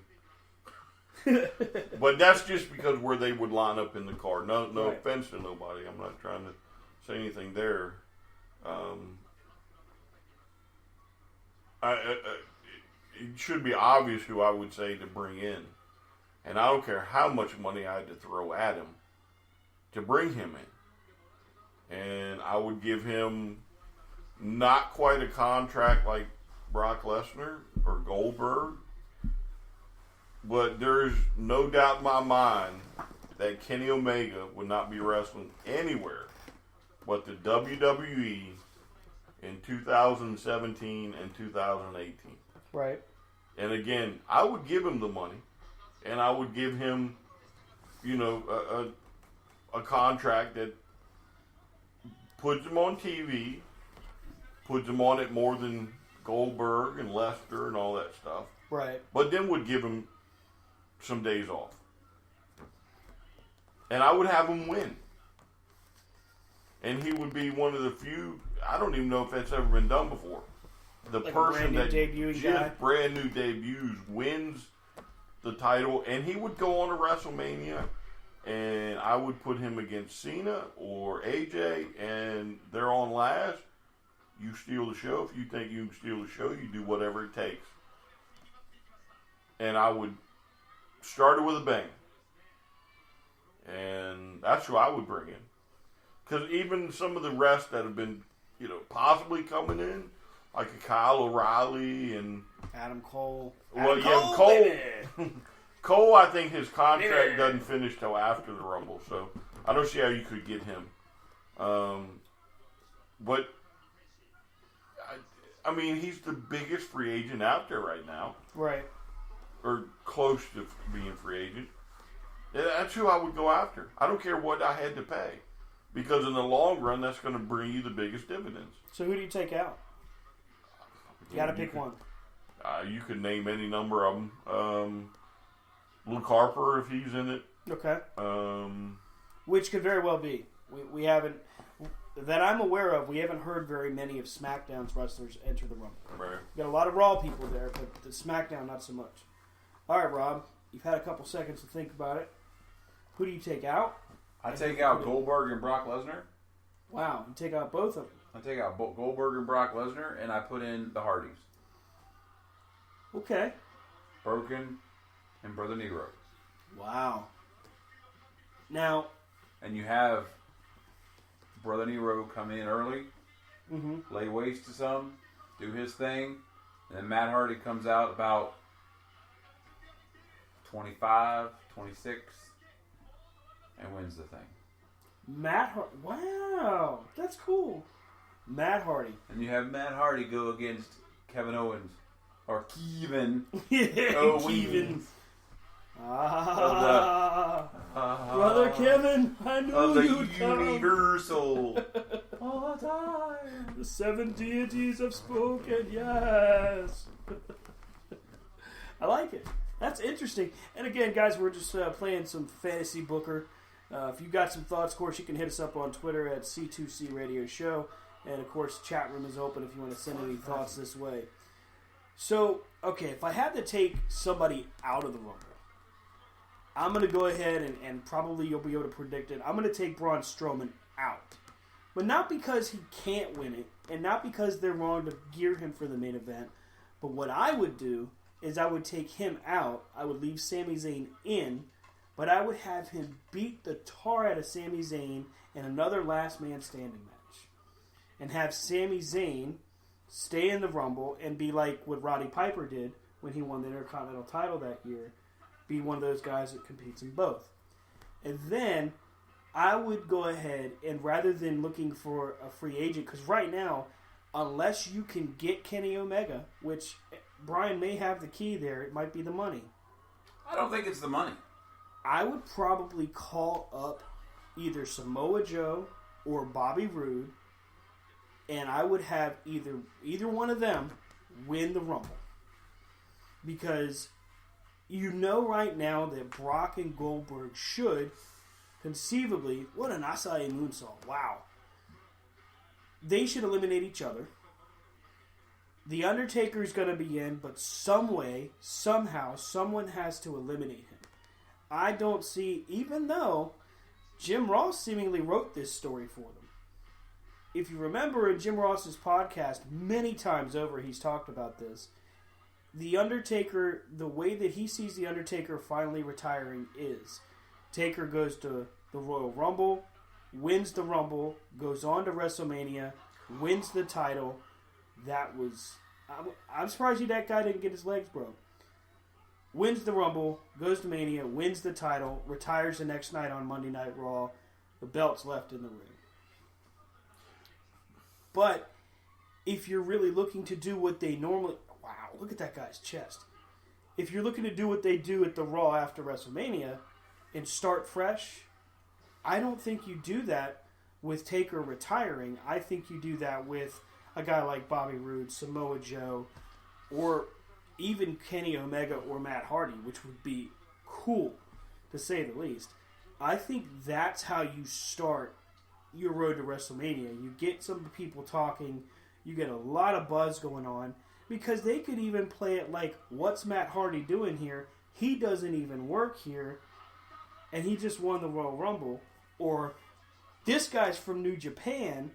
But that's just because where they would line up in the card. No right. offense to nobody. I'm not trying to say anything there. It should be obvious who I would say to bring in. And I don't care how much money I had to throw at him to bring him in. And I would give him not quite a contract like Brock Lesnar or Goldberg. But there's no doubt in my mind that Kenny Omega would not be wrestling anywhere but the WWE in 2017 and 2018. Right. And again, I would give him the money, and I would give him, a contract that puts him on TV, puts him on it more than Goldberg and Lesnar and all that stuff. Right. But then would give him some days off. And I would have him win. And he would be one of the few, I don't even know if that's ever been done before. The like person that just guy. Brand new debuts wins the title, and he would go on to WrestleMania, and I would put him against Cena or AJ, and they're on last. You steal the show. If you think you can steal the show, you do whatever it takes. And I would start it with a bang. And that's who I would bring in. Because even some of the rest that have been, possibly coming in, like a Kyle O'Reilly and Adam Cole. Cole. Baby. Cole, I think his contract Baby. doesn't finish till after the Rumble, so I don't see how you could get him. But I mean, he's the biggest free agent out there right now, Right. or close to being free agent. That's who I would go after. I don't care what I had to pay, because in the long run, that's going to bring you the biggest dividends. So who do you take out? You got to pick one. You could name any number of them. Luke Harper, if he's in it. Okay. Um, Which could very well be. We haven't, that I'm aware of, we haven't heard very many of SmackDown's wrestlers enter the Rumble. right. We got a lot of Raw people there, but the SmackDown, not so much. All right, Rob, you've had a couple seconds to think about it. Who do you take out? I take out Goldberg and Brock Lesnar. Wow, you take out both of them. I take out Goldberg and Brock Lesnar, and I put in the Hardys. Okay. Broken and Brother Nero. Wow. Now, And you have Brother Nero come in early, lay waste to some, do his thing, and then Matt Hardy comes out about 25, 26, and wins the thing. Matt Hardy. Wow, that's cool. Matt Hardy. And you have Matt Hardy go against Kevin Owens, or Kevin Yeah, Owens. Kevin. Brother Kevin, I knew Of the you'd come. Universal. All the time. The 7 deities have spoken, yes. I like it. That's interesting. And again, guys, we're just playing some fantasy booker. If you've got some thoughts, of course, you can hit us up on Twitter at C2C Radio Show. And, of course, chat room is open if you want to send any thoughts this way. So, okay, if I had to take somebody out of the Rumble, I'm going to go ahead and probably you'll be able to predict it. I'm going to take Braun Strowman out. But not because he can't win it, and not because they're wrong to gear him for the main event. But what I would do is I would take him out. I would leave Sami Zayn in, but I would have him beat the tar out of Sami Zayn in another last man standing match. And have Sami Zayn stay in the Rumble and be like what Roddy Piper did when he won the Intercontinental title that year. Be one of those guys that competes in both. And then I would go ahead and rather than looking for a free agent, because right now, unless you can get Kenny Omega, which Brian may have the key there, it might be the money. I don't think it's the money. I would probably call up either Samoa Joe or Bobby Roode, and I would have either one of them win the Rumble. Because you know right now that Brock and Goldberg should conceivably, what an Asai moonsault, wow. They should eliminate each other. The Undertaker is going to be in, but some way, somehow, someone has to eliminate him. I don't see, even though Jim Ross seemingly wrote this story for them. If you remember in Jim Ross's podcast, many times over he's talked about this. The Undertaker, the way that he sees The Undertaker finally retiring is Taker goes to the Royal Rumble, wins the Rumble, goes on to WrestleMania, wins the title. That was... I'm surprised that guy didn't get his legs broke. Wins the Rumble, goes to Mania, wins the title, retires the next night on Monday Night Raw. The belt's left in the ring. But if you're really looking to do what they normally... Wow, look at that guy's chest. If you're looking to do what they do at the Raw after WrestleMania and start fresh, I don't think you do that with Taker retiring. I think you do that with a guy like Bobby Roode, Samoa Joe, or even Kenny Omega or Matt Hardy, which would be cool, to say the least. I think that's how you start your road to WrestleMania. You get some people talking, you get a lot of buzz going on, because they could even play it like, what's Matt Hardy doing here? He doesn't even work here, and he just won the Royal Rumble. Or, this guy's from New Japan,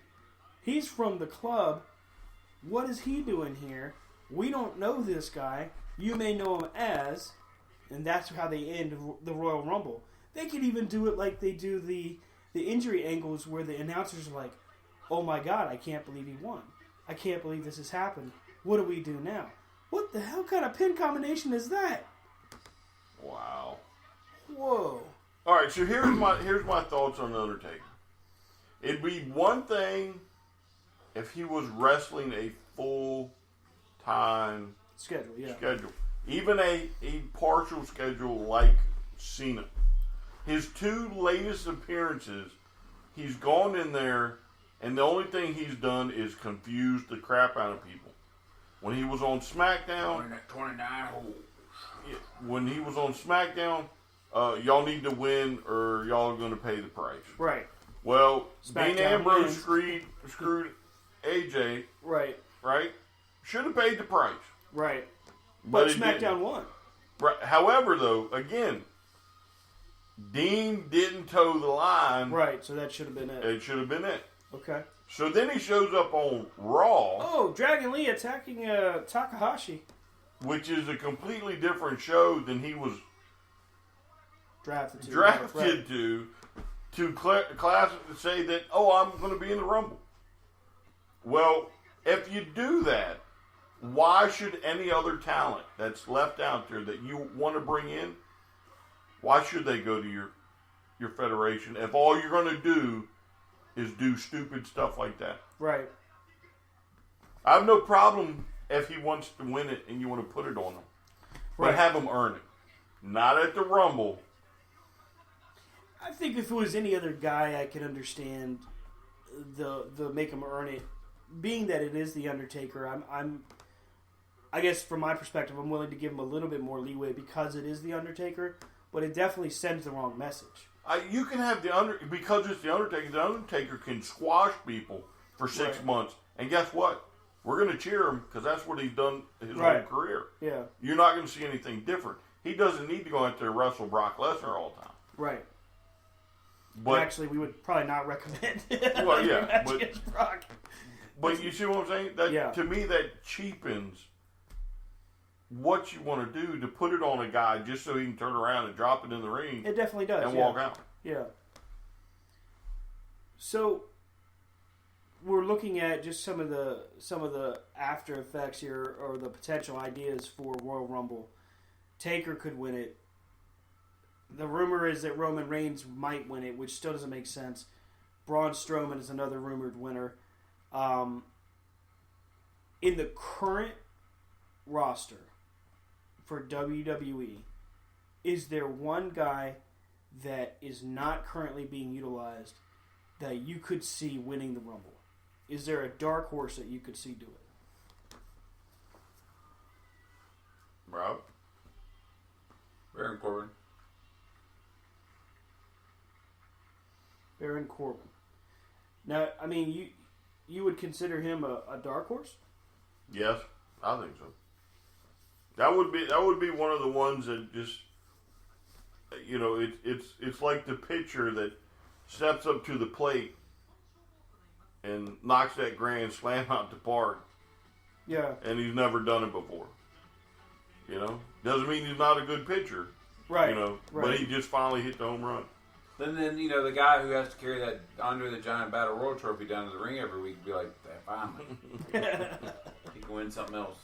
he's from the club, what is he doing here? We don't know this guy. You may know him as, and that's how they end the Royal Rumble. They could even do it like they do the the injury angles where the announcers are like, "Oh my God, I can't believe he won. I can't believe this has happened. What do we do now? What the hell kind of pin combination is that?" Wow. Whoa. All right, so here's my thoughts on the Undertaker. It'd be one thing if he was wrestling a full-time Schedule. Even a partial schedule like Cena. His 2 latest appearances, he's gone in there, and the only thing he's done is confuse the crap out of people. When he was on SmackDown, 29 holes. when he was on SmackDown, y'all need to win or y'all are going to pay the price. Right. Well, SmackDown Dean Ambrose wins. screwed AJ, Right. right? Should have paid the price. Right. But he SmackDown didn't. won. Right. However, though, again, Dean didn't toe the line. Right, so that should have been it. It should have been it. Okay. So then he shows up on Raw, Oh, Dragon Lee attacking Takahashi. which is a completely different show than he was Drafted to. drafted to class say that, oh, I'm going to be in the Rumble. Well, if you do that, why should any other talent that's left out there that you want to bring in, why should they go to your federation if all you're going to do is do stupid stuff like that? Right. I have no problem if he wants to win it and you want to put it on him. But Right. have him earn it. Not at the Rumble. I think if it was any other guy, I could understand the make him earn it. Being that it is the Undertaker, I guess from my perspective, I'm willing to give him a little bit more leeway because it is the Undertaker. But it definitely sends the wrong message. You can have because it's the Undertaker can squash people for 6 Right. months. And guess what? We're going to cheer him because that's what he's done his Right. whole career. Yeah. You're not going to see anything different. He doesn't need to go out there and wrestle Brock Lesnar all the time. Right. But Actually, we would probably not recommend Well, yeah, match but- against Brock. But you see what I'm saying? That Yeah. To me, that cheapens what you want to do to put it on a guy just so he can turn around and drop it in the ring It definitely does. and yeah. walk out. Yeah. So we're looking at just some of the after effects here, or the potential ideas for Royal Rumble. Taker could win it. The rumor is that Roman Reigns might win it, which still doesn't make sense. Braun Strowman is another rumored winner. In the current roster for WWE, is there one guy that is not currently being utilized that you could see winning the Rumble? Is there a dark horse that you could see do it? Rob? Baron Corbin. Baron Corbin. Now, I mean, you would consider him a dark horse? Yes, I think so. That would be one of the ones that just, you know, it's like the pitcher that steps up to the plate and knocks that grand slam out the park, Yeah. and he's never done it before. You know, doesn't mean he's not a good pitcher. Right. You know, right. but he just finally hit the home run. Then you know the guy who has to carry that Andre the Giant Battle Royal trophy down to the ring every week would be like, finally, he can win something else.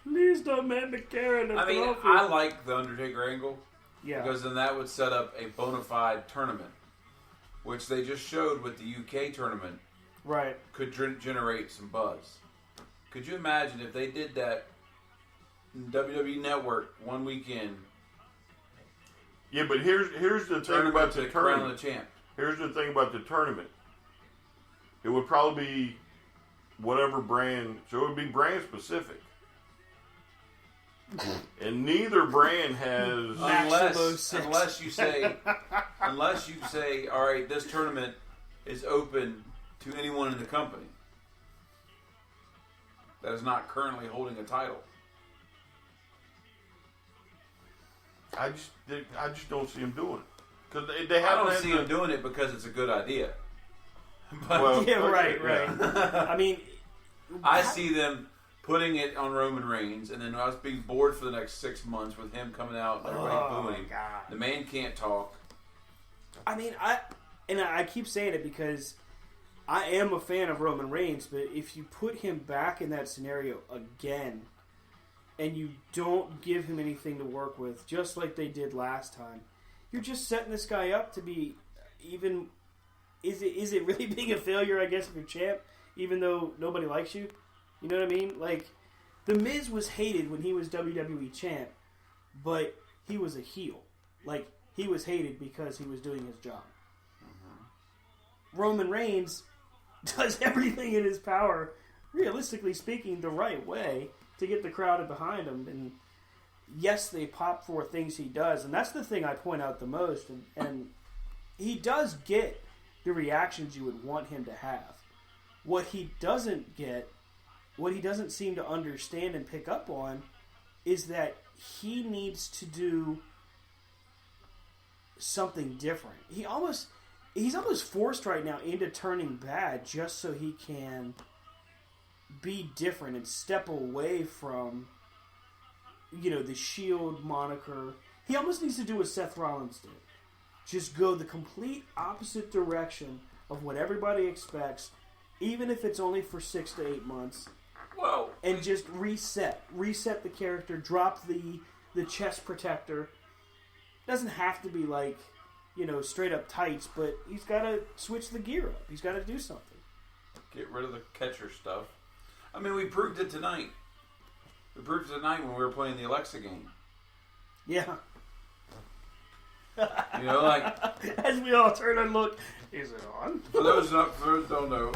Please don't make me carry the I mean, trophy. I like the Undertaker angle Yeah. because then that would set up a bona fide tournament, which they just showed with the UK tournament Right. could generate some buzz. Could you imagine if they did that in WWE Network one weekend? Yeah, but here's the thing about the crown tournament. the champ. Here's the thing about the tournament. It would probably be whatever brand, so it would be brand specific. And neither brand has. Maximo 6. Unless you say, all right, this tournament is open to anyone in the company that is not currently holding a title. I just don't see him doing it because they I haven't. don't had see the- him doing it because it's a good idea. But Well, Yeah, okay, right. yeah. I mean, I see them putting it on Roman Reigns, and then us being bored for the next 6 months with him coming out and everybody Oh, booing. God. The man can't talk. I mean, and I keep saying it because I am a fan of Roman Reigns, but if you put him back in that scenario again, and you don't give him anything to work with, just like they did last time, you're just setting this guy up to be even. Is it really being a failure? I guess if you're champ, even though nobody likes you, you know what I mean? Like, The Miz was hated when he was WWE champ, but he was a heel. Like, he was hated because he was doing his job. Roman Reigns does everything in his power, realistically speaking, the right way to get the crowd behind him. And yes, they pop for things he does, and that's the thing I point out the most. And he does get the reactions you would want him to have. What he doesn't get, what he doesn't seem to understand and pick up on, is that he needs to do something different. He's almost forced right now into turning bad just so he can be different and step away from, the Shield moniker. He almost needs to do what Seth Rollins did. Just go the complete opposite direction of what everybody expects, even if it's only for 6 to 8 months. Well, and just reset the character, drop the chest protector. Doesn't have to be like, straight up tights, but he's got to switch the gear up. He's got to do something. Get rid of the catcher stuff. I mean, we proved it tonight. We proved it tonight when we were playing the Alexa game. Yeah. As we all turn and look, is it on? For those who don't know,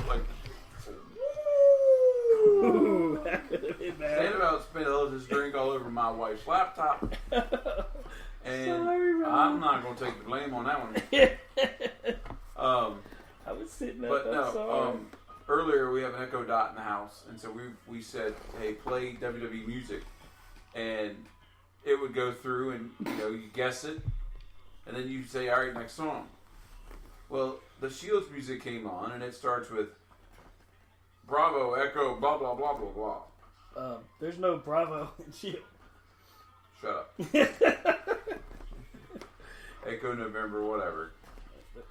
Ooh, that could have been bad. Stand about spilled his drink all over my wife's laptop. And sorry, I'm not going to take the blame on that one. I was sitting up. But no, earlier we have an Echo Dot in the house, and so we said, hey, play WWE music. And it would go through, and you guess it, and then you say, all right, next song. Well, the Shield's music came on, and it starts with Bravo, Echo, blah, blah, blah, blah, blah. There's no Bravo in Shield. Shut up. Echo, November, whatever.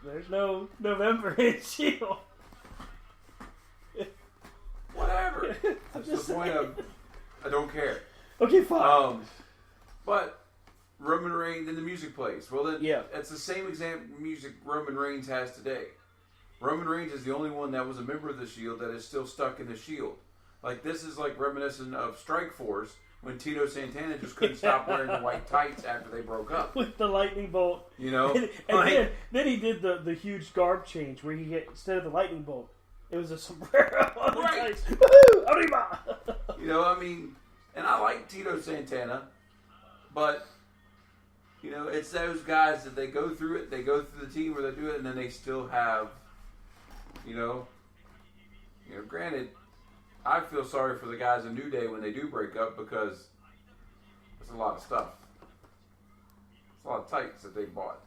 There's no November in Shield. Whatever. That's the point of, I don't care. Okay, fine. But Roman Reigns, then the music plays. Well, then, yeah, it's the same exact music Roman Reigns has today. Roman Reigns is the only one that was a member of the Shield that is still stuck in the Shield. Like, this is like reminiscent of Strike Force when Tito Santana just couldn't stop wearing the white tights after they broke up. With the lightning bolt. And then he did the huge garb change where instead of the lightning bolt, it was a sombrero on the tights. Woohoo! Arriba! And I like Tito Santana, but, it's those guys that they go through it, they go through the team where they do it, and then they still have, granted, I feel sorry for the guys in New Day when they do break up because it's a lot of stuff. It's a lot of tights that they bought.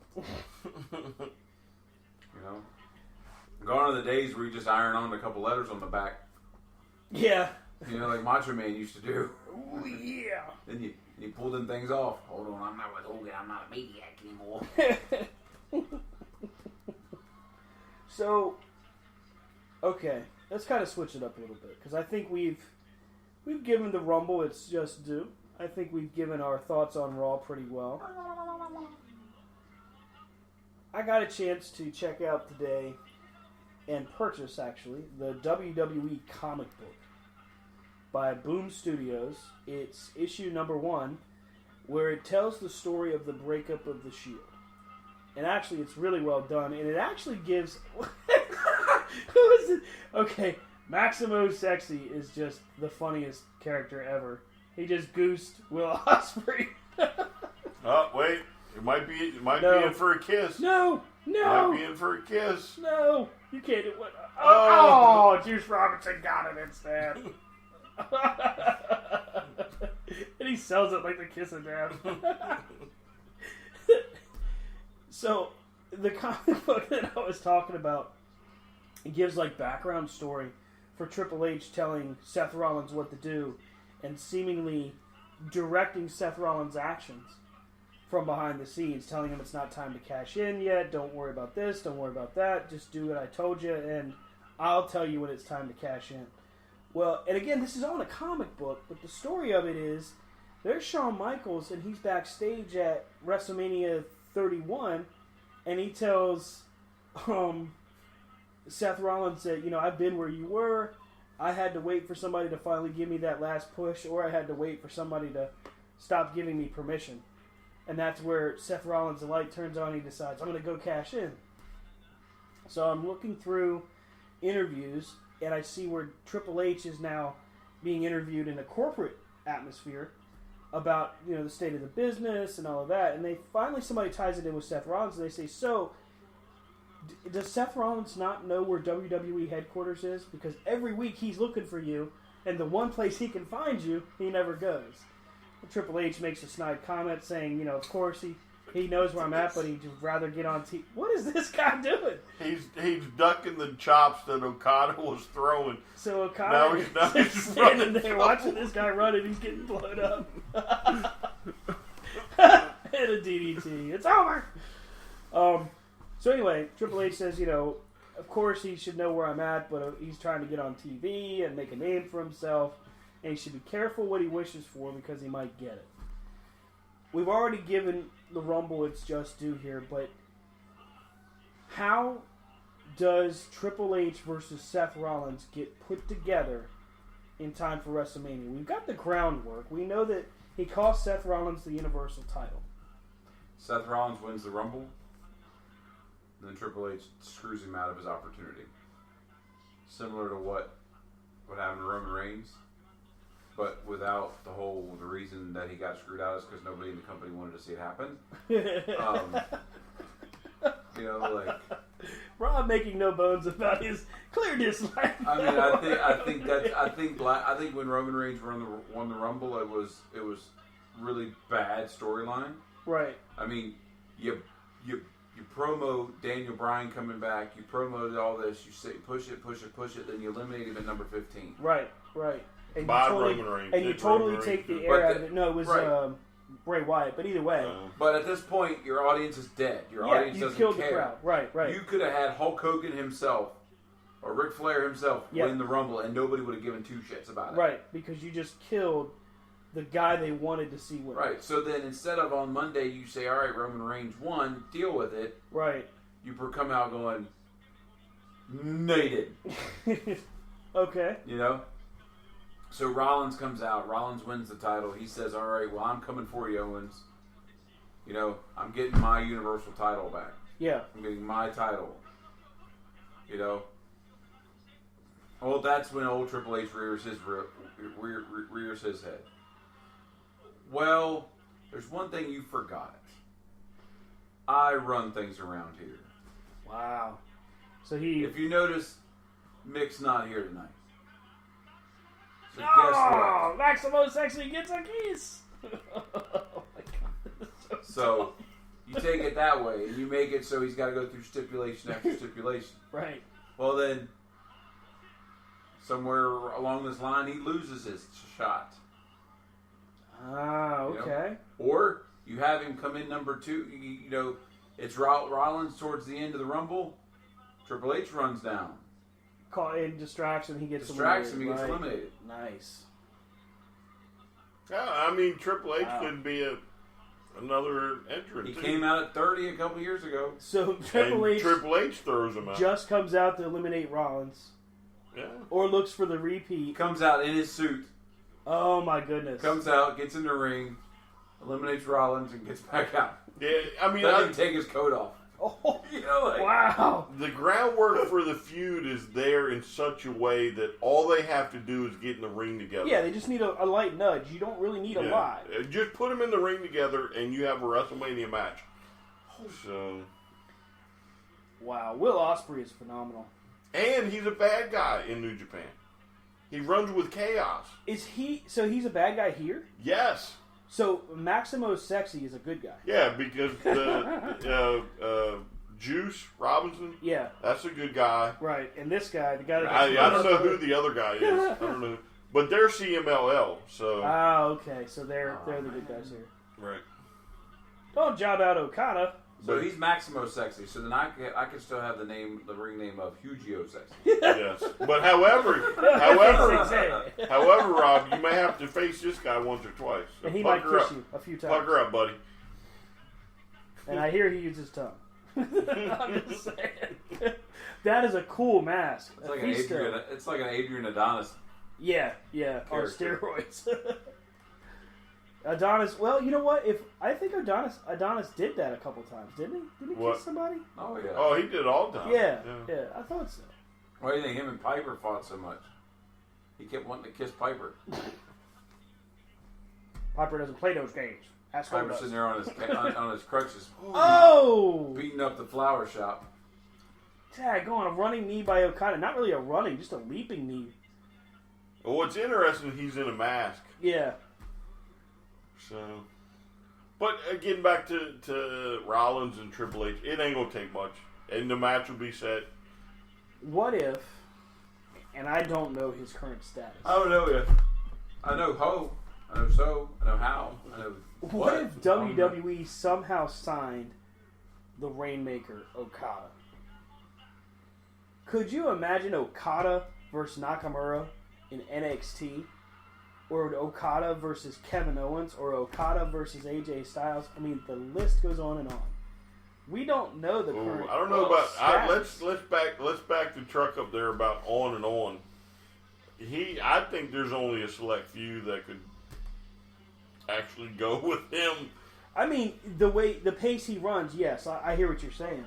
Gone are the days where you just iron on a couple letters on the back. Yeah. Like Macho Man used to do. Oh, yeah. Then you pull them things off. Hold on, I'm not with Hogan. I'm not a maniac anymore. So, okay, let's kind of switch it up a little bit because I think we've given the Rumble its just due. I think we've given our thoughts on Raw pretty well. I got a chance to check out today and purchase, actually, the WWE comic book by Boom Studios. It's issue number 1, where it tells the story of the breakup of the Shield. And actually, it's really well done, and it actually gives... Who is it? Okay, Maximo Sexy is just the funniest character ever. He just goosed Will Ospreay. Oh, wait. It might be in for a kiss. No. Might be in for a kiss. No. You can't do what? Oh, Juice Robinson got it instead. And he sells it like the kiss of death. So, the comic book that I was talking about, it gives background story for Triple H telling Seth Rollins what to do and seemingly directing Seth Rollins' actions. from behind the scenes, telling him it's not time to cash in yet. Don't worry about this. Don't worry about that. Just do what I told you, and I'll tell you when it's time to cash in. Well, and again, this is all in a comic book, but the story of it is there's Shawn Michaels, and he's backstage at WrestleMania 31, and he tells Seth Rollins that, I've been where you were. I had to wait for somebody to finally give me that last push, or I had to wait for somebody to stop giving me permission. And that's where Seth Rollins, the light turns on, and he decides, I'm going to go cash in. So I'm looking through interviews, and I see where Triple H is now being interviewed in a corporate atmosphere about, the state of the business and all of that. And somebody ties it in with Seth Rollins, and they say, so, does Seth Rollins not know where WWE headquarters is? Because every week he's looking for you, and the one place he can find you, he never goes. And Triple H makes a snide comment saying, of course he knows where I'm at, but he'd rather get on TV. What is this guy doing? He's ducking the chops that Okada was throwing. So Okada is standing there watching this guy run, and he's getting blown up. And a DDT. It's over! So anyway, Triple H says, of course he should know where I'm at, but he's trying to get on TV and make a name for himself, and he should be careful what he wishes for because he might get it. We've already given the Rumble its just due here, but how does Triple H versus Seth Rollins get put together in time for WrestleMania? We've got the groundwork. We know that he cost Seth Rollins the Universal title. Seth Rollins wins the Rumble. Then Triple H screws him out of his opportunity. Similar to what happened to Roman Reigns, but without the reason that he got screwed out is because nobody in the company wanted to see it happen. Rob making no bones about his clear dislike. I mean, I think when Roman Reigns won the Rumble, it was really bad storyline. Right. I mean, you promo Daniel Bryan coming back. You promoted all this. You say push it. Then you eliminate him at number 15. Right. And By Roman Reigns. And you totally take the air out of it. No, it was right. Bray Wyatt. But either way. But at this point, your audience is dead. Your audience doesn't care. You killed the crowd. Right. You could have had Hulk Hogan himself or Ric Flair himself win the Rumble, and nobody would have given two shits about it. Right, because you just killed the guy they wanted to see win. Right, so then instead of on Monday you say, all right, Roman Reigns won, deal with it. Right. You come out going, no, you didn't. Okay. So Rollins comes out. Rollins wins the title. He says, all right, well, I'm coming for you, Owens. I'm getting my Universal title back. Yeah. I'm getting my title. Well, that's when old Triple H rears his head. Well, there's one thing you forgot. I run things around here. Wow. So If you notice, Mick's not here tonight. So guess what? Maximo Sexy gets a kiss. Oh my God. So you take it that way, and you make it so he's got to go through stipulation after stipulation. Right. Well, then, somewhere along this line, he loses his shot. Ah, okay. Or you have him come in number 2. It's Rollins towards the end of the Rumble. Triple H runs down. Caught in distraction, he gets eliminated. Nice. Yeah, I mean, Triple H could be another entrant. He came out at 30 a couple years ago. So Triple H throws him out. Just comes out to eliminate Rollins. Yeah. Or looks for the repeat. Comes out in his suit. Oh my goodness. Comes out, gets in the ring, eliminates Rollins, and gets back out. Yeah, I mean, doesn't take his coat off. Oh, wow. The groundwork for the feud is there in such a way that all they have to do is get in the ring together. Yeah, they just need a light nudge. You don't really need a lot. Just put them in the ring together, and you have a WrestleMania match. So, wow, Will Ospreay is phenomenal. And he's a bad guy in New Japan. He runs with chaos. So he's a bad guy here? Yes. So Maximo Sexy is a good guy. Yeah, because the Juice Robinson. Yeah, that's a good guy. Right, and this guy, the guy that I don't know who the other guy is. I don't know, but they're CMLL. So okay, so they're the good guys here. Right. Don't job out Okada. So he's Maximo Sexy. So then I can still have the ring name of Hugio Sexy. Yes, but however, Rob, you may have to face this guy once or twice. So And he might kiss you a few times. Pucker up, buddy. And I hear he uses his tongue. I'm just saying. That is a cool mask. It's like an Adrian Adonis. Yeah, on Character. steroids. Adonis. Well, you know what? I think Adonis did that a couple times, didn't he? Didn't he What? kiss somebody? Oh yeah. Oh, he did all the time. Yeah, I thought so. Why do you think him and Piper fought so much? He kept wanting to kiss Piper. Piper doesn't play those games. Ask Piper Piper sitting there on his crutches, Oh! beating up the flower shop. Tag on a running knee by Okada. Not really a running, just a leaping knee. Well, what's interesting, he's in a mask. Yeah. So, but getting back to Rollins and Triple H, it ain't gonna take much, and the match will be set. What if? And I don't know his current status. I don't know yet. I know Ho. I know So. I know How. I know What if WWE somehow signed the Rainmaker Okada? Could you imagine Okada versus Nakamura in NXT? Or Okada versus Kevin Owens? Or Okada versus AJ Styles? I mean, the list goes on and on. We don't know the current. I don't know about. status. Let's back the truck up there about on and on. I think there's only a select few that could actually go with him. I mean, the pace he runs, yes, I hear what you're saying.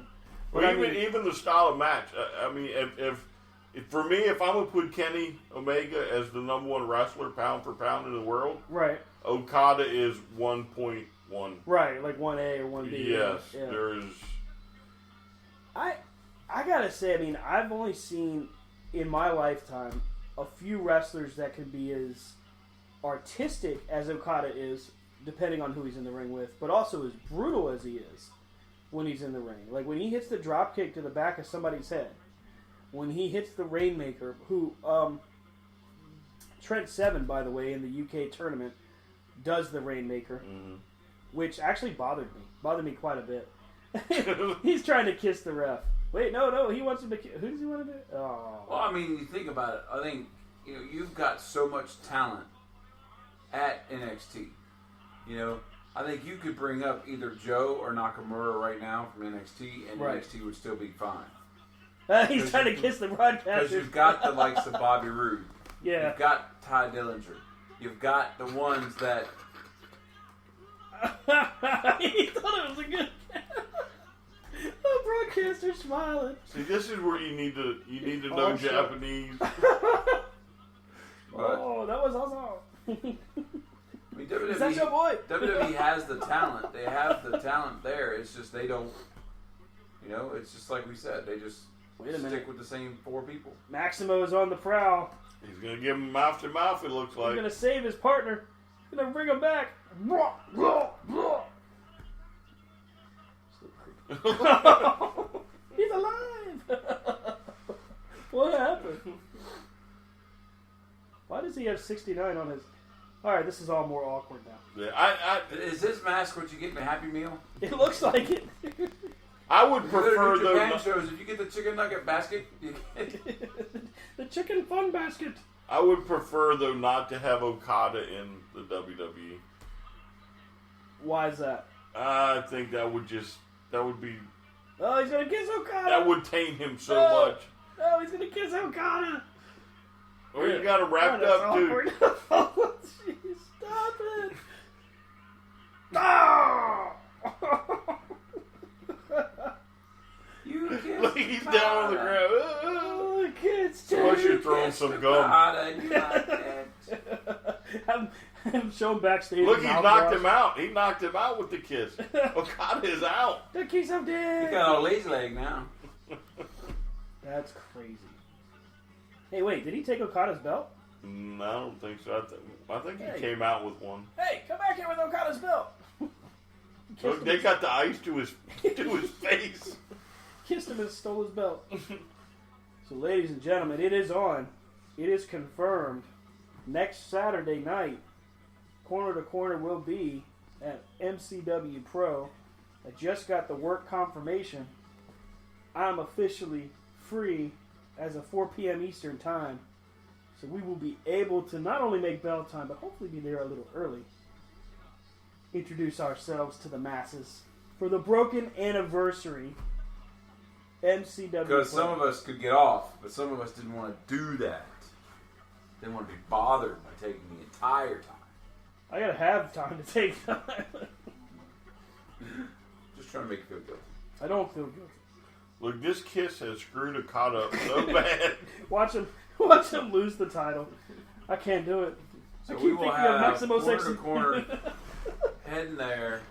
But Well, even the style of match. I mean, if for me, if I'm gonna put Kenny Omega as the number one wrestler pound for pound in the world, right, Okada is 1.1. right, like 1A or 1B. Yes, yeah. there is. I gotta say, I mean, I've only seen in my lifetime a few wrestlers that can be as artistic as Okada is, depending on who he's in the ring with, but also as brutal as he is when he's in the ring. Like when he hits the drop kick to the back of somebody's head, when he hits the Rainmaker, who Trent Seven, by the way, in the UK tournament, does the Rainmaker, which actually bothered me quite a bit. He's trying to kiss the ref. Wait, no, he wants him to kiss. Who does he want to do? Oh. Well, I mean, you think about it. I think you've got so much talent at NXT. I think you could bring up either Joe or Nakamura right now from NXT, and Right. NXT would still be fine. He's trying to kiss the broadcaster. Because you've got the likes of Bobby Roode. Yeah. You've got Ty Dillinger. You've got the ones that... He thought it was a good... The broadcaster smiling. See, this is where you need to know Oh, shit. Japanese. Oh, that was awesome. I mean, WWE, Is that your boy? WWE has the talent. They have the talent there. It's just they don't... it's just like we said. They just Wait a minute. stick with the same four people. Maximo is on the prowl. He's gonna give him mouth to mouth. It looks He's like. gonna save his partner. He's gonna bring him back. He's alive. What happened? Why does he have 69 on his... Alright, this is all more awkward now. Yeah, Is this mask what you get in the Happy Meal? It looks like it. I would You go prefer to though. Japan shows, if you get the chicken nugget basket, you get... The chicken fun basket. I would prefer though not to have Okada in the WWE. Why is that? I think that would be Oh, he's gonna kiss Okada. that would taint him so No. much. Oh, he's gonna kiss Okada. Or you got him wrapped that's up too. awkward. Oh, jeez, stop it. Oh! You kiss Look, he's down on the ground. Oh, kids, Plus you're too. throwing some gum. Have shown backstage. Look, he mouth knocked brush. him out. He knocked him out with the kiss. Okada is out. The kiss of You death. got a lazy leg now. That's crazy. Hey, wait, did he take Okada's belt? I don't think so. I think Hey. he came out with one. Hey, come back here with Okada's belt. Look, they got the ice to his face. Kissed him and stole his belt. So, ladies and gentlemen, it is on. It is confirmed. Next Saturday night, Corner to Corner will be at MCW Pro. I just got the work confirmation. I'm officially free as of 4 p.m. Eastern Time. So we will be able to not only make bell time, but hopefully be there a little early. Introduce ourselves to the masses for the Broken Anniversary MCW. Because some of us could get off, but some of us didn't want to do that. Didn't want to be bothered by taking the entire time. I gotta have time to take time. Just trying to make you feel guilty. I don't feel guilty. Look, this Kiss has screwed a caught up so bad. Watch him lose the title. I can't do it. So I keep we will thinking of have Maximo corner Sexy. to corner heading there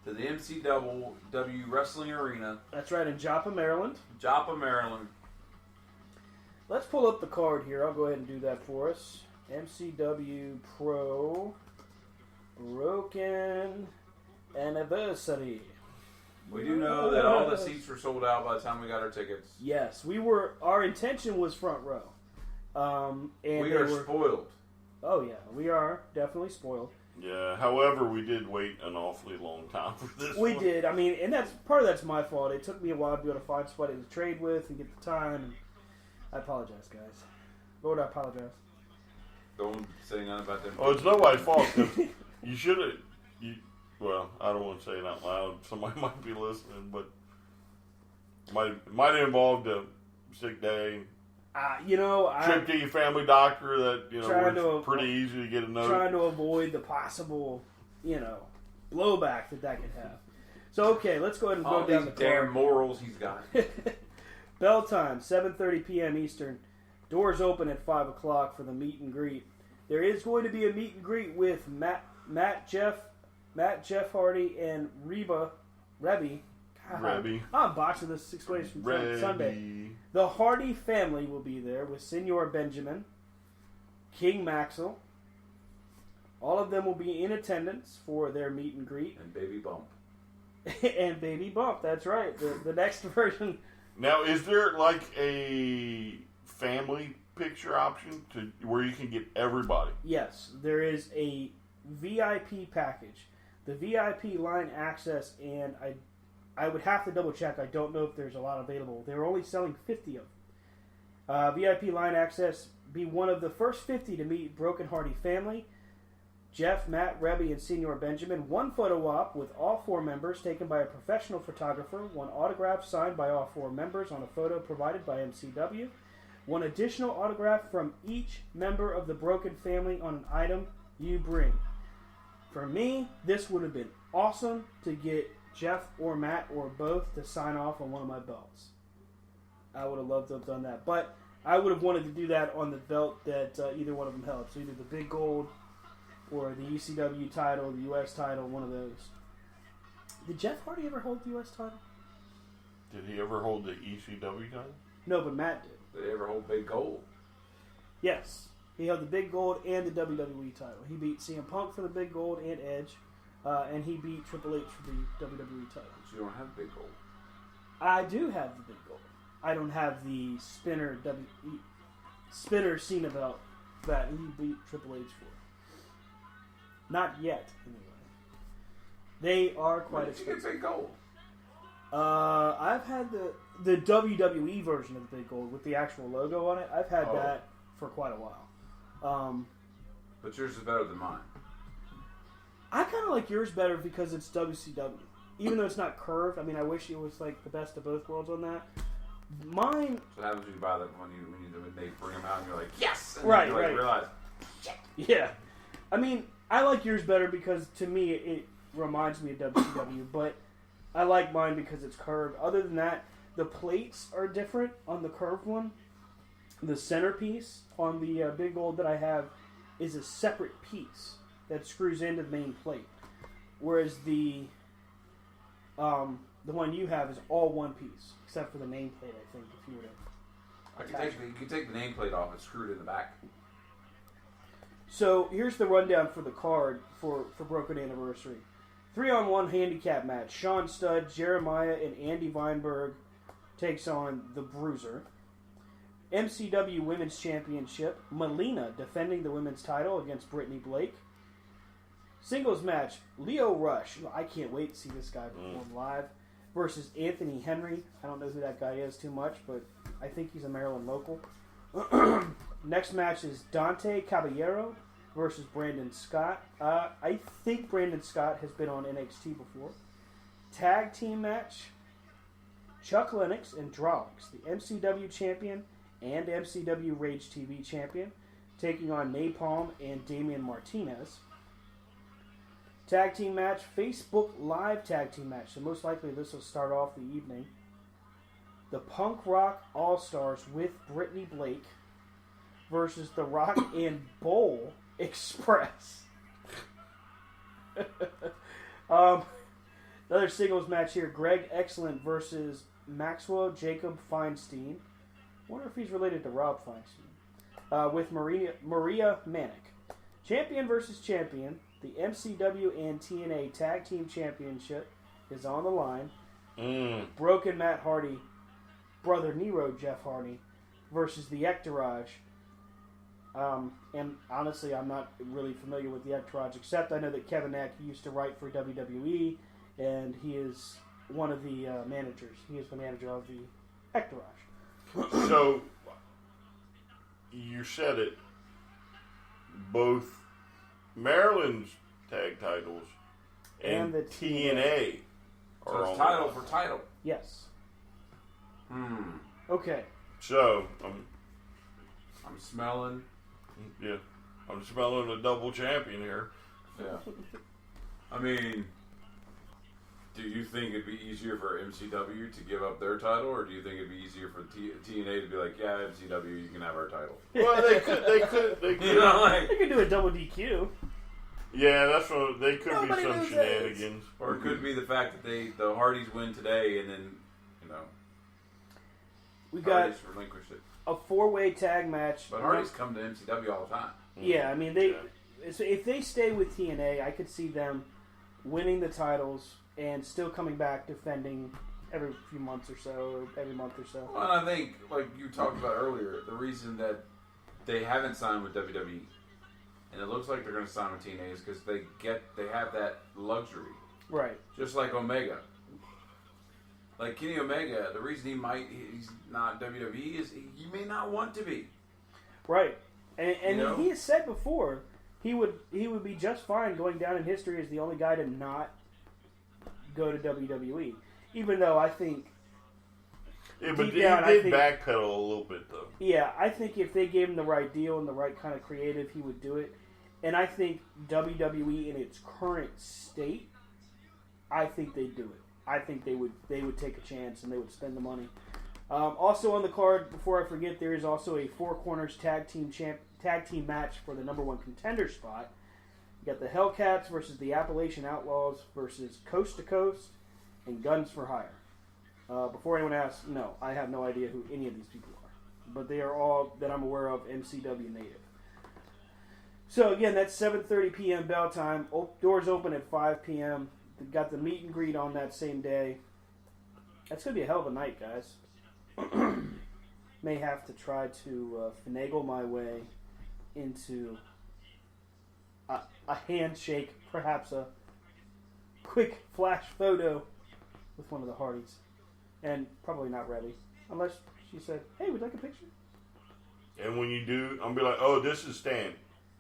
to the MCW Wrestling Arena, That's right, in Joppa, Maryland. Joppa, Maryland. Let's pull up the card here. I'll go ahead and do that for us. MCW Pro Broken Anniversary. We do know that all the seats were sold out by the time we got our tickets. Yes, our intention was front row. And We are spoiled. Oh yeah, we are definitely spoiled. Yeah, however, we did wait an awfully long time for this We one. did. I mean, and that's my fault. It took me a while to be able to find somebody to trade with and get the time. And I apologize, guys. Lord, I apologize. Don't say nothing about them. Oh, it's nobody's fault. 'Cause you should have. Well, I don't want to say it out loud. Somebody might be listening, but might have involved a sick day. Trip to your family doctor that where it's pretty easy to get a note. Trying to avoid the possible, blowback that could have. So okay, let's go ahead and all go down these the damn card. morals he's got. Bell time, 7:30 p.m. Eastern. Doors open at 5 o'clock for the meet and greet. There is going to be a meet and greet with Matt, Jeff Hardy, and Rebby. Rebby. I'm boxing this 6 ways from Sunday. The Hardy family will be there with Senor Benjamin, King Maxwell. All of them will be in attendance for their meet and greet. And Baby Bump. And Baby Bump, that's right. The next version. Now, is there like a family picture option to where you can get everybody? Yes, there is a VIP package. The VIP line access, and I would have to double check. I don't know if there's a lot available. They were only selling 50 of them. VIP line access, be one of the first 50 to meet Broken Hardy family. Jeff, Matt, Rebby, and Senor Benjamin. One photo op with all 4 members taken by a professional photographer. One autograph signed by all 4 members on a photo provided by MCW. One additional autograph from each member of the Broken family on an item you bring. For me, this would have been awesome to get Jeff or Matt or both to sign off on one of my belts. I would have loved to have done that. But I would have wanted to do that on the belt that either one of them held. So either the Big Gold or the ECW title, the US title, one of those. Did Jeff Hardy ever hold the US title? Did he ever hold the ECW title? No, but Matt did. Did they ever hold Big Gold? Yes. He held the Big Gold and the WWE title. He beat CM Punk for the Big Gold and Edge. And he beat Triple H for the WWE title. So you don't have Big Gold. I do have the Big Gold. I don't have the Spinner Cena belt that he beat Triple H for. Not yet, anyway. They are quite Why did you get expensive. Big Gold? I've had the WWE version of the Big Gold with the actual logo on it. I've had that for quite a while. But yours is better than mine. I kind of like yours better because it's WCW. Even though it's not curved. I mean, I wish it was like the best of both worlds on that. Mine... So what happens when you buy them when they bring them out and you're like, yes! And Right, then you right. realize, Yeah. I mean, I like yours better because to me it reminds me of WCW, but I like mine because it's curved. Other than that, the plates are different on the curved one. The centerpiece on the Big Gold that I have is a separate piece that screws into the main plate. Whereas the one you have is all one piece, except for the nameplate, I think, if you were to... you can take the nameplate off and screw it in the back. So here's the rundown for the card for Broken Anniversary. 3-on-1 handicap match. Sean Studd, Jeremiah, and Andy Weinberg takes on the Bruiser. MCW Women's Championship. Melina defending the women's title against Brittany Blake. Singles match, Leo Rush. I can't wait to see this guy perform live. Versus Anthony Henry. I don't know who that guy is too much, but I think he's a Maryland local. Next match is Dante Caballero versus Brandon Scott. I think Brandon Scott has been on NXT before. Tag team match, Chuck Lennox and Drogs, the MCW champion and MCW Rage TV champion, taking on Napalm and Damian Martinez. Tag team match, Facebook Live tag team match. So most likely this will start off the evening. The Punk Rock All-Stars with Brittany Blake versus the Rock and Bowl Express. Another singles match here. Greg Excellent versus Maxwell Jacob Feinstein. Wonder if he's related to Rob Feinstein. With Maria Manic. Champion versus champion. The MCW and TNA Tag Team Championship is on the line. Broken Matt Hardy, Brother Nero Jeff Hardy, versus the Ectorage. And honestly, I'm not really familiar with the Ectorage, except I know that Kevin Eck used to write for WWE, and he is one of the managers. He is the manager of the Ectorage. So, you said it. Both Maryland's tag titles and the TNA are So on it's title the for line. title. Yes. Hmm. Okay. So, I'm smelling. yeah, I'm smelling a double champion here. Yeah. I mean, do you think it'd be easier for MCW to give up their title, or do you think it'd be easier for TNA to be like, yeah, MCW, you can have our title? Well, they could. You know, like, You could do a double DQ. Yeah, that's what they could Nobody be some loses. shenanigans. or it could be the fact that the Hardys win today, and then We got Hardys relinquish it. a 4-way tag match. But Hardys come to MCW all the time. Yeah, I mean if they stay with TNA, I could see them winning the titles and still coming back defending every few months or so, or every month or so. Well, and I think, like you talked about earlier, the reason that they haven't signed with WWE, and it looks like they're going to sign with TNA, is because they have that luxury, Right. just like Omega. Like Kenny Omega, the reason he's not WWE is he may not want to be. Right. And You know? he has said before he would be just fine going down in history as the only guy to not go to WWE. Even though I think Yeah, but deep he down, I did think- backpedal a little bit, though. Yeah, I think if they gave him the right deal and the right kind of creative, he would do it. And I think WWE in its current state, I think they'd do it. I think they would take a chance and they would spend the money. Also on the card, before I forget, there is also a Four Corners tag team match for the #1 contender spot. You got the Hellcats versus the Appalachian Outlaws versus Coast to Coast and Guns for Hire. Before anyone asks, no, I have no idea who any of these people are. But they are all, that I'm aware of, MCW native. So again, that's 7:30 p.m. bell time. Doors open at 5 p.m. They got the meet and greet on that same day. That's going to be a hell of a night, guys. May have to try to finagle my way into a handshake, perhaps a quick flash photo with one of the Hardys. And probably not ready. Unless she said, hey, would you like a picture? And when you do, I'm be like, oh, this is Stan.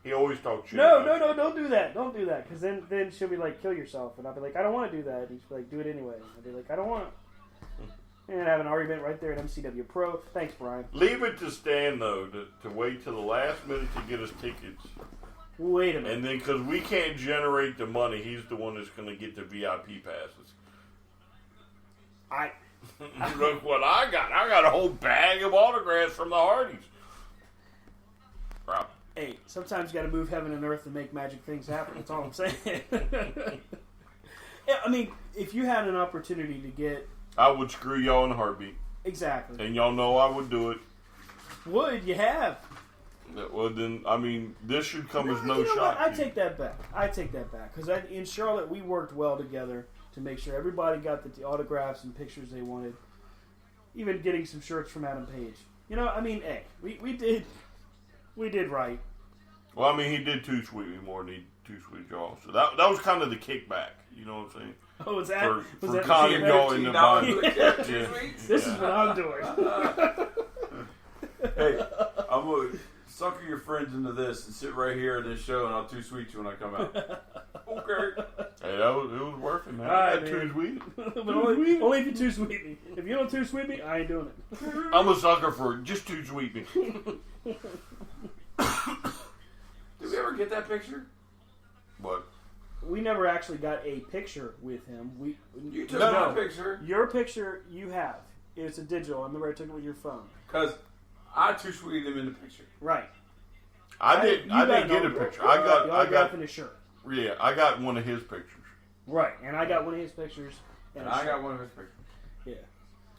He always talks shit. No, about you. don't do that. Don't do that. Because then she'll be like, kill yourself. And I'll be like, I don't want to do that. And she'll be like, do it anyway. I'll be like, I don't want to. And have an argument right there at MCW Pro. Thanks, Brian. Leave it to Stan, though, to wait till the last minute to get us tickets. Wait a minute. And then, because we can't generate the money, he's the one that's going to get the VIP passes. Look what I got. I got a whole bag of autographs from the Hardys. Rob. Hey, sometimes you got to move heaven and earth to make magic things happen. That's all I'm saying. Yeah, I mean, if you had an opportunity to get... I would screw y'all in a heartbeat. Exactly. And y'all know I would do it. Would you have? Well, then, I mean, this should come as no You know shock what? I to you. take that back. Because in Charlotte, we worked well together to make sure everybody got the autographs and pictures they wanted. Even getting some shirts from Adam Page. You know, I mean, hey, we did right. Well, I mean, he did too sweet me more than he too sweet y'all. So that was kind of the kickback. You know what I'm saying? Oh, was that? For was that conning the y'all into buying. $15 Yeah. This is what I'm doing. Hey, I'm going to sucker your friends into this and sit right here in this show, and I'll too sweet you when I come out. Okay. Hey, it was working, man. All right, I got too man. sweet. But only if you too sweet me. If you don't too sweet me, I ain't doing it. I'm a sucker for just too sweet me. Did we ever get that picture? But We never actually got a picture with him. You took No. my picture Your picture you have. It's a digital. I remember I took it with your phone. because I too sweeted him in the picture. Right. I didn't You get an a autograph. picture. I got autograph in his shirt. I got one of his pictures. Right, and I got one of his pictures. And I got one of his pictures. Yeah.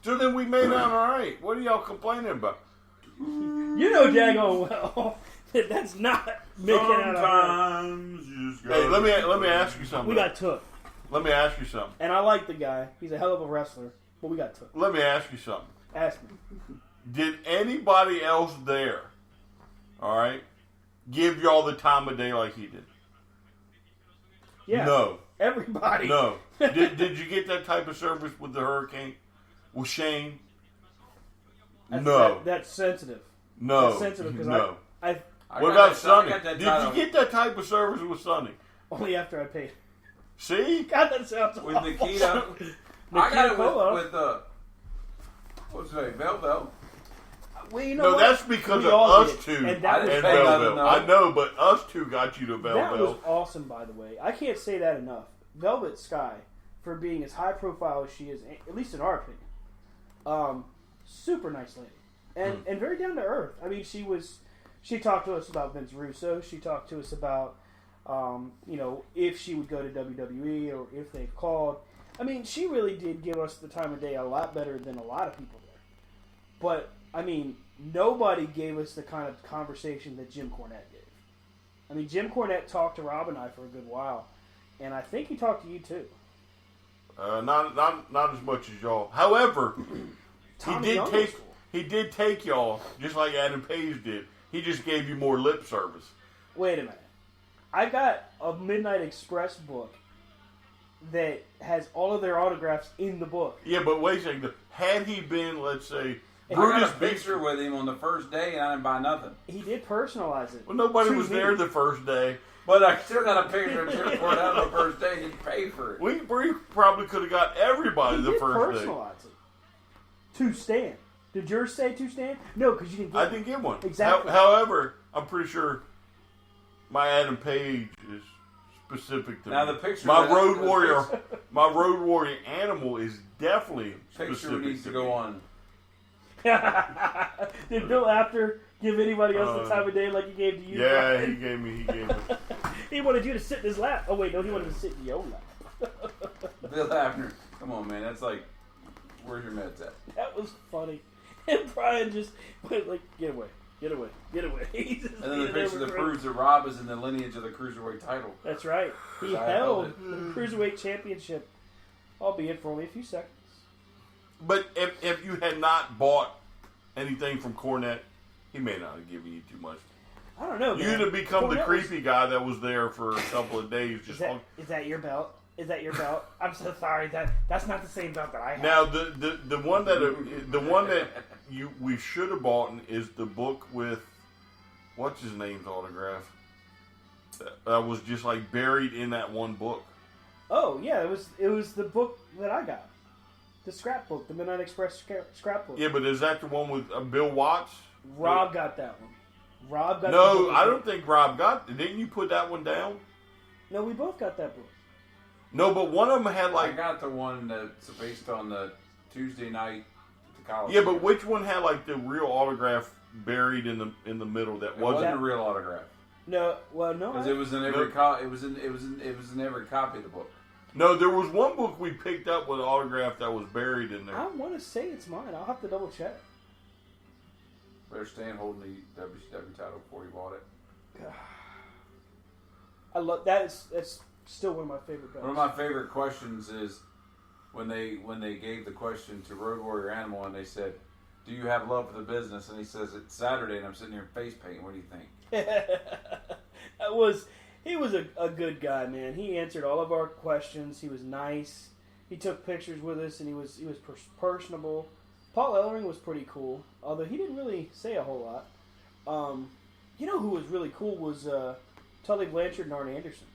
So then we made out all right. What are y'all complaining about? You know daggone well that that's not making out all right. Sometimes you just Hey, let me ask you something. We got took. Let me ask you something. And I like the guy. He's a hell of a wrestler. But we got took. Let me ask you something. Ask me. Did anybody else there, all right, give y'all the time of day like he did? Yeah. No. Everybody. No. Did you get that type of service with the Hurricane? With Shane? No. That's sensitive. No. That's sensitive because No. I What about Sonny? Did you get that type of service with Sonny? only after I paid. See? God, that sounds with awful. Nikita? I got it Colo. with what's his name? Velvel. Well, you know No, what? that's because We of all us did. two And and that was I didn't pay nothing, Velvel. though. I know, but us two got you to That was Velvel. awesome, by the way. I can't say that enough. Velvet Sky, for being as high profile as she is, at least in our opinion, super nice lady and very down to earth. I mean, she talked to us about Vince Russo. She talked to us about if she would go to WWE or if they called. I mean, she really did give us the time of day a lot better than a lot of people there. But I mean, nobody gave us the kind of conversation that Jim Cornette gave. I mean, Jim Cornette talked to Rob and I for a good while, and I think he talked to you too. Not as much as y'all. However, Tommy he Young did was take cool. he did take y'all just like Adam Page did. He just gave you more lip service. Wait a minute. I got a Midnight Express book that has all of their autographs in the book. Yeah, but wait a second. Had he been, let's say, I got Brutus a picture with him on the first day, and I didn't buy nothing. He did personalize it. Well, nobody to was me. there the first day. But I still got a picture of Jim Cornette on the first day, and didn't pay for it. We probably could have got everybody He the did first day. personalize it. To Stan. Did yours say to Stan? No, because you didn't get I it. didn't get one. Exactly. However, I'm pretty sure my Adam Page is specific to Now me. the picture My that- Road the Warrior, my Road Warrior animal is definitely Picture specific needs to me. go on. Did Bill Apter give anybody else the time of day like he gave to you? Yeah, Brian? he gave me. He wanted you to sit in his lap. Oh, wait, no, he wanted to sit in your lap. Bill Abner. Come on, man. That's like, where's your meds at? That was funny. And Brian just went like, get away, get away, get away. He just And then the leaned picture over that for proves that Rob is in the lineage of the Cruiserweight title. That's right. He I held held the Cruiserweight Championship, albeit for only a few seconds. But if you had not bought anything from Cornette, he may not have given you too much. I don't know, man. You'd have become the Cornette was- creepy guy that was there for a couple of days. Just Is that your belt? Is that your belt? I'm so sorry. That's not the same belt that I have. now the one that we should have bought is the book with what's his name's autograph. That was just like buried in that one book. Oh yeah, it was the book that I got, the scrapbook, the Midnight Express scrapbook. Yeah, but is that the one with Bill Watts? Rob got that one. Rob got. the No, book. I don't think Rob got. Didn't you put that one down? No, we both got that book. No, but one of them had I like. got the one that's based on the Tuesday night at the college. Yeah, but which one had like the real autograph buried in the middle that It wasn't wasn't? a real autograph No, well, no. because it was in every it was in every copy of the book. No, there was one book we picked up with an autograph that was buried in there. I want to say it's mine. I'll have to double check. Better stay and hold the WCW title before you bought it. I love that. That's still one of my favorite belts. One of my favorite questions is when they gave the question to Road Warrior Animal and they said, "Do you have love for the business?" And he says, "It's Saturday and I'm sitting here in face paint. What do you think?" He was a good guy, man. He answered all of our questions. He was nice. He took pictures with us, and he was personable. Paul Ellering was pretty cool, although he didn't really say a whole lot. You know who was really cool was Tully Blanchard and Arn Anderson.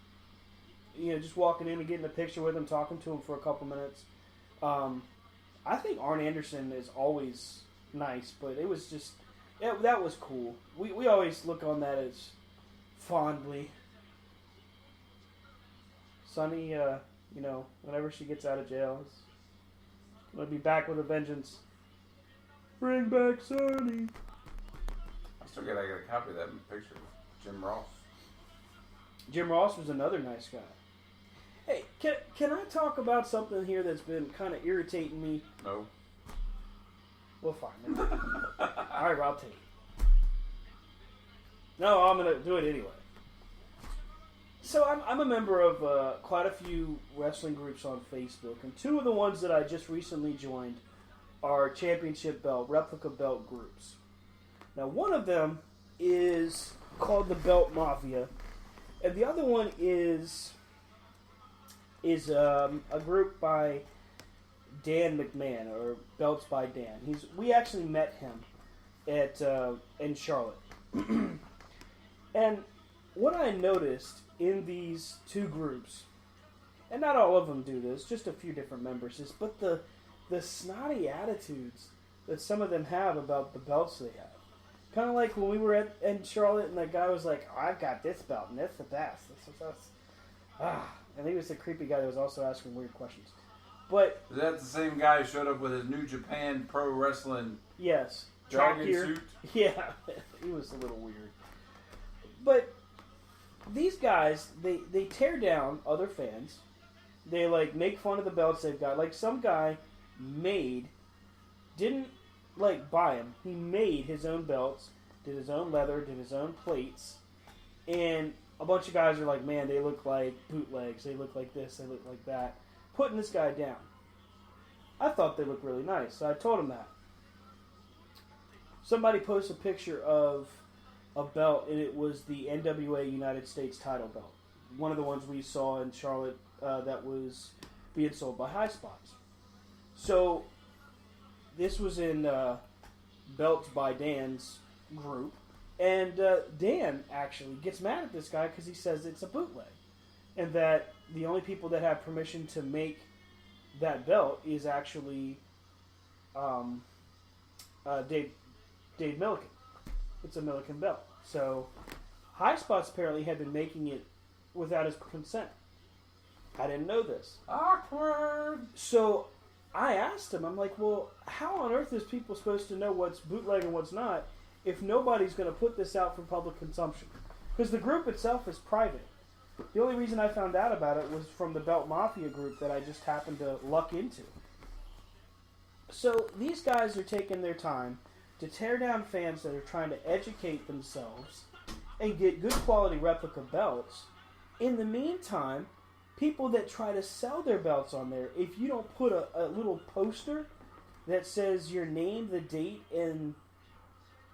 You know, just walking in and getting a picture with him, talking to him for a couple minutes. I think Arn Anderson is always nice, but it was just that was cool. We always look on that as fondly. Sunny, you know, whenever she gets out of jail, is gonna be back with a vengeance. Bring back Sunny. I got a copy of that picture of Jim Ross. Jim Ross was another nice guy. Hey, can I talk about something here that's been kind of irritating me? No. Well, fine. All right, I'll take it. No, I'm gonna do it anyway. So I'm a member of quite a few wrestling groups on Facebook, and two of the ones that I just recently joined are championship belt, replica belt groups. Now, one of them is called the Belt Mafia, and the other one is a group by Dan McMahon, or Belts by Dan. We actually met him in Charlotte, and what I noticed in these two groups, and not all of them do this, just a few different members, is but the snotty attitudes that some of them have about the belts they have. Kind of like when we were in Charlotte, and that guy was like, oh, "I've got this belt, and it's the best." And he was the creepy guy that was also asking weird questions. But is that the same guy who showed up with his New Japan Pro Wrestling? Yes, jogging suit. Yeah, he was a little weird. But these guys, they tear down other fans. They like make fun of the belts they've got. Like some guy didn't like buy them. He made his own belts, did his own leather, did his own plates, and a bunch of guys are like, man, they look like bootlegs. They look like this. They look like that. Putting this guy down. I thought they looked really nice, so I told him that. Somebody posted a picture of a belt, and it was the NWA United States title belt. One of the ones we saw in Charlotte that was being sold by High Spots. So this was in Belts by Dan's group, and Dan actually gets mad at this guy because he says it's a bootleg, and that the only people that have permission to make that belt is actually Dave Milliken. It's a Milliken belt. So High Spots apparently had been making it without his consent. I didn't know this. Awkward. So I asked him, I'm like, well, how on earth is people supposed to know what's bootleg and what's not if nobody's going to put this out for public consumption? Because the group itself is private. The only reason I found out about it was from the Belt Mafia group that I just happened to luck into. So these guys are taking their time to tear down fans that are trying to educate themselves and get good quality replica belts. In the meantime, people that try to sell their belts on there, if you don't put a little poster that says your name, the date, and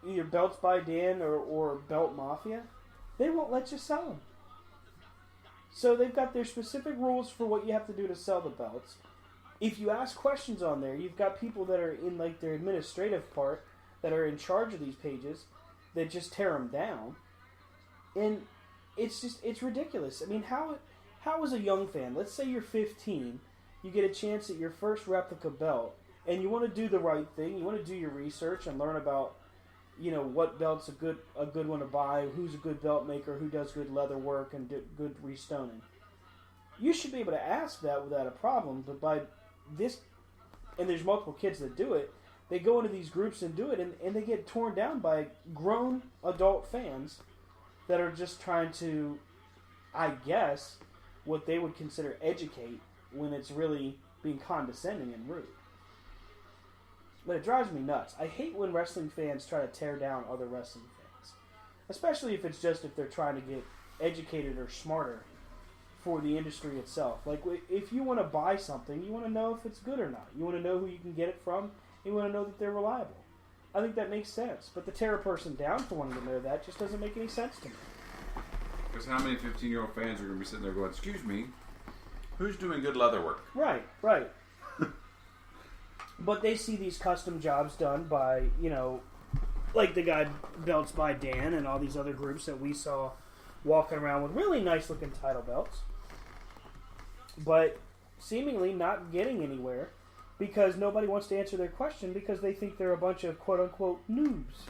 either Belts by Dan or Belt Mafia, they won't let you sell them. So they've got their specific rules for what you have to do to sell the belts. If you ask questions on there, you've got people that are in like their administrative part that are in charge of these pages that just tear them down. And it's ridiculous. I mean, how is a young fan, let's say you're 15, you get a chance at your first replica belt, and you want to do the right thing, you want to do your research and learn about, you know, what belt's a good one to buy, who's a good belt maker, who does good leather work and good restoning. You should be able to ask that without a problem, but by this, and there's multiple kids that do it, they go into these groups and do it, and they get torn down by grown adult fans that are just trying to, I guess, what they would consider educate when it's really being condescending and rude. But it drives me nuts. I hate when wrestling fans try to tear down other wrestling fans. Especially if they're trying to get educated or smarter for the industry itself. Like, if you want to buy something, you want to know if it's good or not. You want to know who you can get it from. You want to know that they're reliable. I think that makes sense. But to tear a person down for wanting to know that just doesn't make any sense to me. Because how many 15-year-old fans are going to be sitting there going, "Excuse me, who's doing good leather work?" Right. But they see these custom jobs done by, like the guy Belts by Dan and all these other groups that we saw walking around with really nice looking title belts, but seemingly not getting anywhere because nobody wants to answer their question because they think they're a bunch of quote unquote noobs.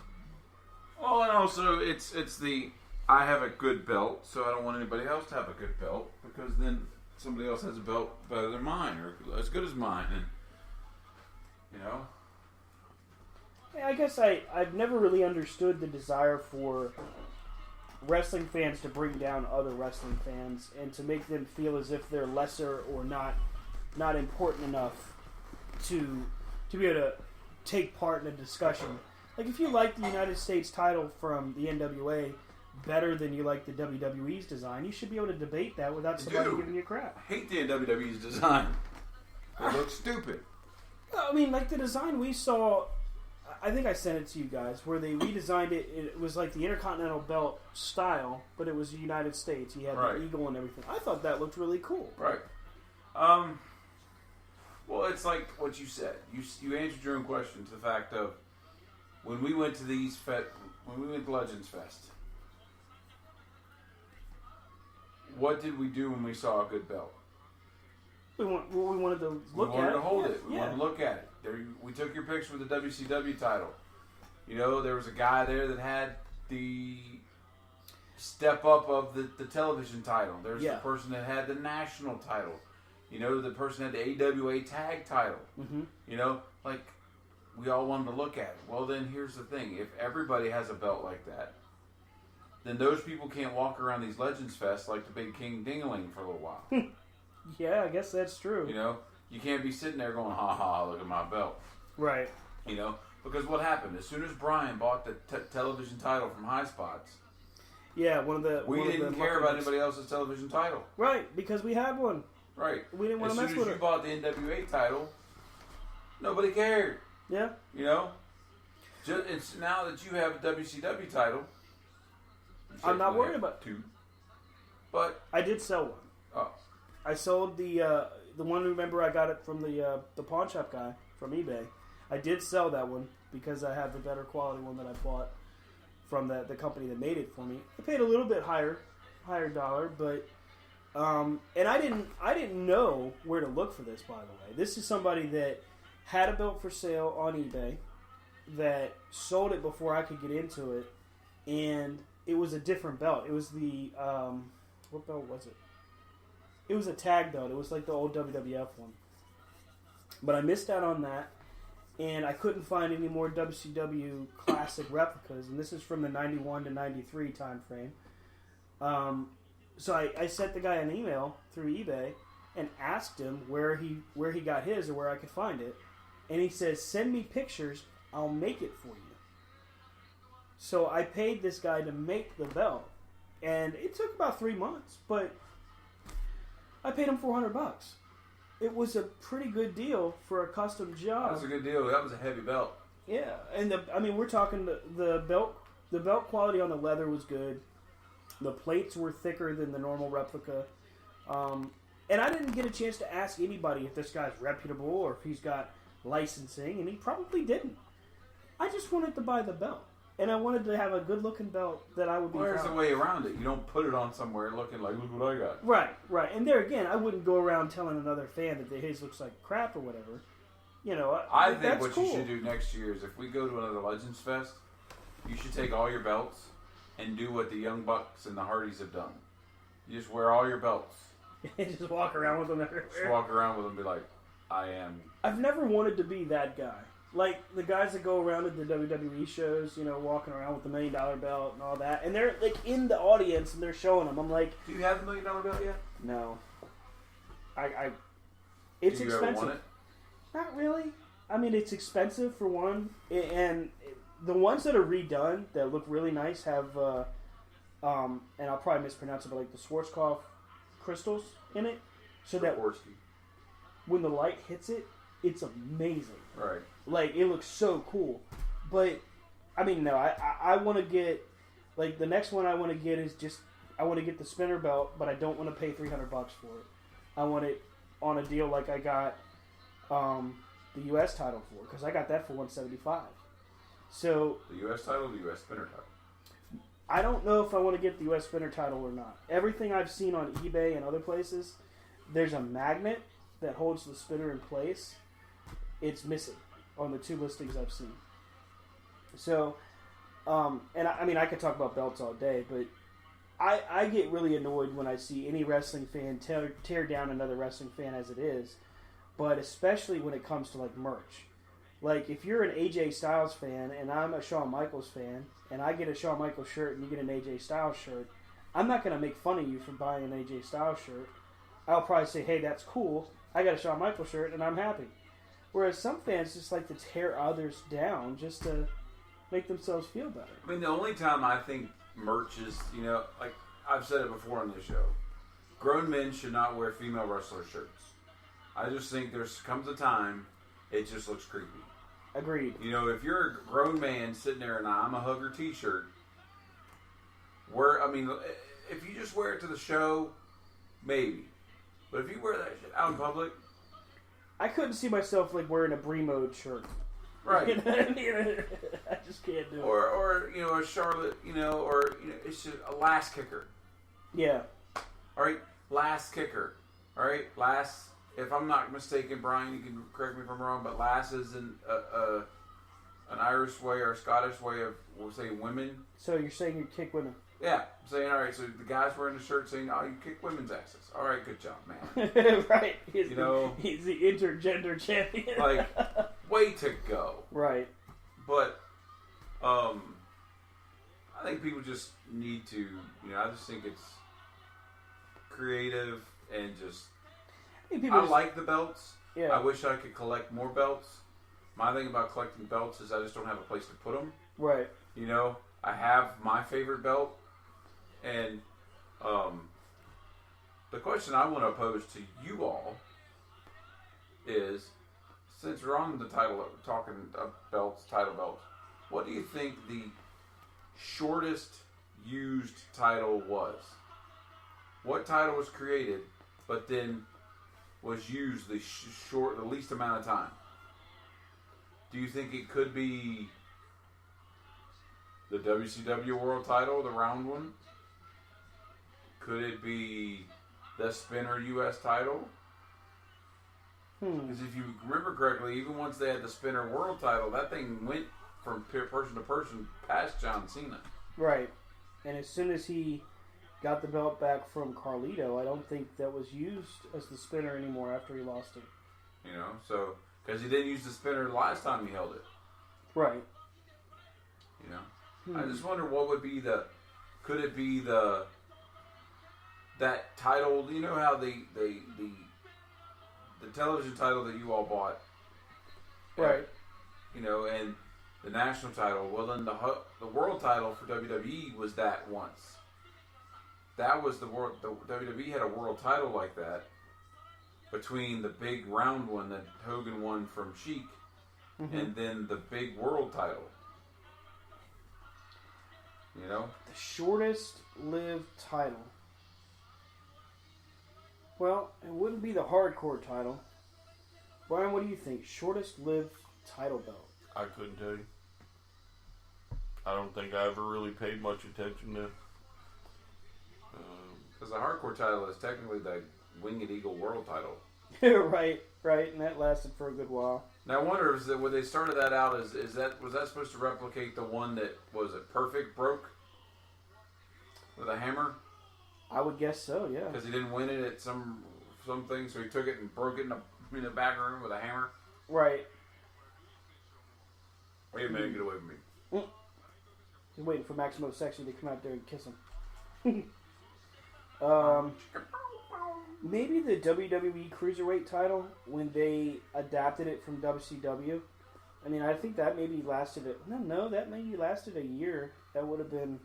Well, and also it's the I have a good belt, so I don't want anybody else to have a good belt because then somebody else has a belt better than mine or as good as mine, and I guess I've never really understood the desire for wrestling fans to bring down other wrestling fans and to make them feel as if they're lesser or not important enough to be able to take part in a discussion. Like if you like the United States title from the NWA better than you like the WWE's design, you should be able to debate that without somebody giving you crap. I hate the WWE's design. It looks stupid. I mean, like the design we saw, I think I sent it to you guys, where they redesigned it. It was like the Intercontinental Belt style, but it was the United States. You had the eagle and everything. I thought that looked really cool. Right. Well, it's like what you said. You answered your own question to the fact of when we went to when we went to Legends Fest. What did we do when we saw a good belt? We wanted to look at it. We wanted to hold it. We wanted to look at it. We took your picture with the WCW title. There was a guy there that had the step up of the television title. There's the person that had the national title. The person had the AWA tag title. Mm-hmm. Like we all wanted to look at it. Well, then here's the thing. If everybody has a belt like that, then those people can't walk around these Legends Fest like the Big King Dingaling for a little while. Yeah, I guess that's true. You can't be sitting there going, "Ha ha, look at my belt." Right. Because what happened as soon as Brian bought the television title from High Spots? Yeah, we didn't care about anybody else's television title. Right, because we had one. Right. We didn't want to mess with it. As soon as you bought the NWA title, nobody cared. Yeah. It's now that you have a WCW title. I'm not worried about two. But I did sell one. Oh. I sold the one. Remember, I got it from the pawn shop guy from eBay. I did sell that one because I have the better quality one that I bought from the company that made it for me. I paid a little bit higher dollar, but and I didn't know where to look for this. By the way, this is somebody that had a belt for sale on eBay that sold it before I could get into it, and it was a different belt. It was the what belt was it? It was a tag belt. It was like the old WWF one. But I missed out on that, and I couldn't find any more WCW classic replicas, and this is from the 91 to 93 time frame. So I sent the guy an email through eBay and asked him where he got his or where I could find it. And he says, "Send me pictures, I'll make it for you." So I paid this guy to make the belt, and it took about 3 months, but I paid him $400. It was a pretty good deal for a custom job. That was a good deal. That was a heavy belt. Yeah, and we're talking the belt. The belt quality on the leather was good. The plates were thicker than the normal replica, and I didn't get a chance to ask anybody if this guy's reputable or if he's got licensing, and he probably didn't. I just wanted to buy the belt. And I wanted to have a good-looking belt that I would be proud of. Where's the way around it? You don't put it on somewhere looking like, "Look what I got." Right. And there again, I wouldn't go around telling another fan that his looks like crap or whatever. I think that's what cool. you should do next year is if we go to another Legends Fest, you should take all your belts and do what the Young Bucks and the Hardys have done. You just wear all your belts. Just walk around with them everywhere. Just walk around with them and be like, "I am." I've never wanted to be that guy. Like the guys that go around at the WWE shows, walking around with the $1 million belt and all that, and they're like in the audience and they're showing them. I'm like, "Do you have the $1 million belt yet?" No. It's Do you expensive. ever want it? Not really. I mean, it's expensive for one, and the ones that are redone that look really nice have, and I'll probably mispronounce it, but like the Schwarzkopf crystals in it, so that when the light hits it, it's amazing. Right. Like, it looks so cool. But, I mean, no, I want to get, like, the next one I want to get is just I want to get the spinner belt, but I don't want to pay $300 for it. I want it on a deal like I got the U.S. title for, because I got that for $175. So The U.S. title, or the U.S. spinner title. I don't know if I want to get the U.S. spinner title or not. Everything I've seen on eBay and other places, there's a magnet that holds the spinner in place. It's missing on the 2 listings I've seen. So, and I mean, I could talk about belts all day, but I get really annoyed when I see any wrestling fan tear down another wrestling fan as it is, but especially when it comes to like merch. Like, if you're an AJ Styles fan and I'm a Shawn Michaels fan, and I get a Shawn Michaels shirt and you get an AJ Styles shirt, I'm not going to make fun of you for buying an AJ Styles shirt. I'll probably say, hey, that's cool. I got a Shawn Michaels shirt and I'm happy. Whereas some fans just like to tear others down just to make themselves feel better. I mean, the only time I think merch is, you know, like I've said it before on this show, grown men should not wear female wrestler shirts. I just think comes a time it just looks creepy. Agreed. You know, if you're a grown man sitting there in a I'm a Hugger t-shirt, if you just wear it to the show, maybe. But if you wear that shit out in public, I couldn't see myself like wearing a Bremo shirt. right? You know what I mean? I just can't do it. Or you know, a Charlotte, it's just a last kicker. Yeah. All right, last kicker. All right, last. If I'm not mistaken, Brian, you can correct me if I'm wrong, but lass is an Irish way or a Scottish way of, we'll say, women. So you're saying you kick women? Yeah, I'm saying, all right, so the guy's wearing the shirt saying, oh, you kick women's asses. All right, good job, man. Right. He's he's the intergender champion. Like, way to go. Right. But, I think people just need to, I just think it's creative and just, I like the belts. Yeah. I wish I could collect more belts. My thing about collecting belts is I just don't have a place to put them. Right. I have my favorite belt. And the question I want to pose to you all is, since we're on the title, talking belts, title belts, what do you think the shortest used title was? What title was created, but then was used the least amount of time? Do you think it could be the WCW World Title, the round one? Could it be the Spinner U.S. title? Because if you remember correctly, even once they had the Spinner World Title, that thing went from person to person past John Cena. Right. And as soon as he got the belt back from Carlito, I don't think that was used as the Spinner anymore after he lost it. So, because he didn't use the Spinner the last time he held it. Right. I just wonder what would be could it be that title, you know how the television title that you all bought, right? And the national title. Well, then the world title for WWE was that once. That was the world. The WWE had a world title like that between the big round one that Hogan won from Sheik, and then the big world title. The shortest lived title. Well, it wouldn't be the hardcore title. Brian, what do you think? Shortest lived title belt? I couldn't tell you. I don't think I ever really paid much attention to. Because the hardcore title is technically the Winged Eagle World title. right, and that lasted for a good while. Now I wonder if when they started that out, was that supposed to replicate the one that was it Perfect broke with a hammer? I would guess so, yeah. Because he didn't win it at something, so he took it and broke it in the back room with a hammer. Right. Wait a minute, get away from me. He's waiting for Maximo Sexy to come out there and kiss him. Maybe the WWE Cruiserweight title when they adapted it from WCW. I mean, I think that maybe lasted that maybe lasted a year. That would have been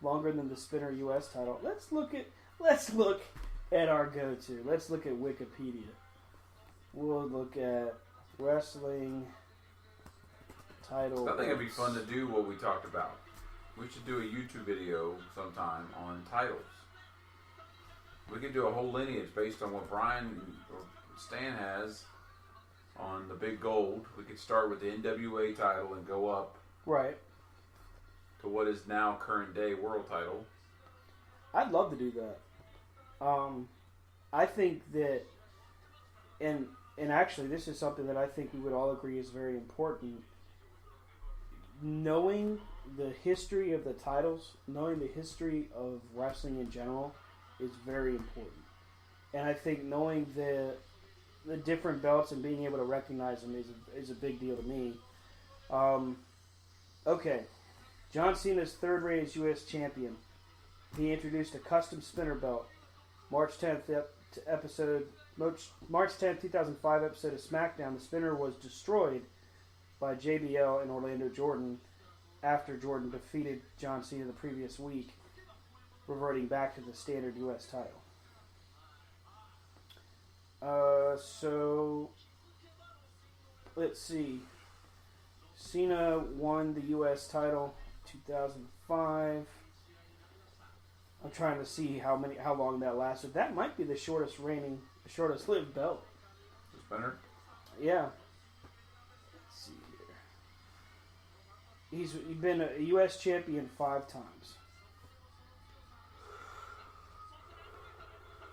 longer than the Spinner US title. Let's look at our go-to. Let's look at Wikipedia. We'll look at wrestling title. I think it'd be fun to do what we talked about. We should do a YouTube video sometime on titles. We could do a whole lineage based on what Brian or Stan has on the big gold. We could start with the NWA title and go up Right. to what is now current day world title. I'd love to do that. I think that, and actually, this is something that I think we would all agree is very important. Knowing the history of the titles, knowing the history of wrestling in general, is very important. And I think knowing the different belts and being able to recognize them is a big deal to me. Okay, John Cena's third reign as U.S. champion. He introduced a custom spinner belt. March 10th, 2005 episode of SmackDown. The spinner was destroyed by JBL and Orlando Jordan after Jordan defeated John Cena the previous week, reverting back to the standard U.S. title. So, let's see. Cena won the U.S. title 2005. I'm trying to see how long that lasted. That might be the shortest lived belt. The spinner? Yeah. Let's see here. He's been a U.S. champion 5 times.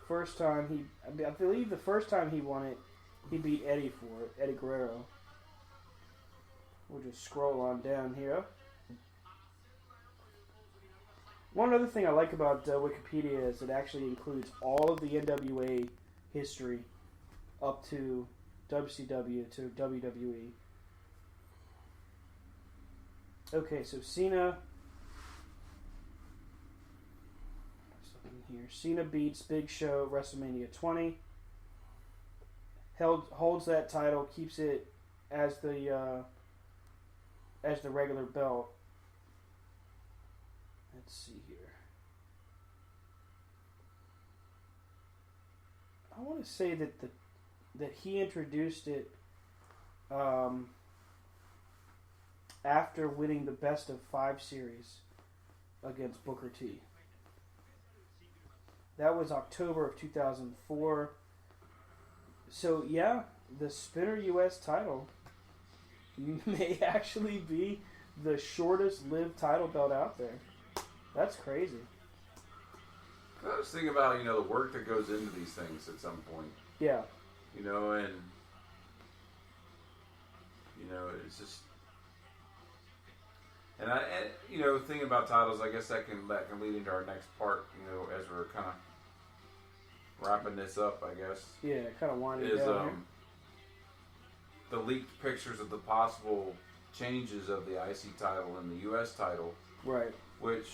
First time I believe the first time he won it, he beat Eddie for it, Eddie Guerrero. We'll just scroll on down here. One other thing I like about Wikipedia is it actually includes all of the NWA history up to WCW to WWE. Okay, so Cena. Here, Cena beats Big Show at WrestleMania 20. Holds that title, keeps it as the regular belt. Let's see here. I want to say that he introduced it after winning the Best of 5 series against Booker T. That was October of 2004. So yeah, the Spinner U.S. title may actually be the shortest lived title belt out there. That's crazy. I was thinking about, the work that goes into these things at some point. Yeah. And it's just, thinking about titles, I guess that can lead into our next part, as we're kind of wrapping this up, I guess. Yeah, kind of winding is down here. The leaked pictures of the possible changes of the IC title and the US title. Right. Which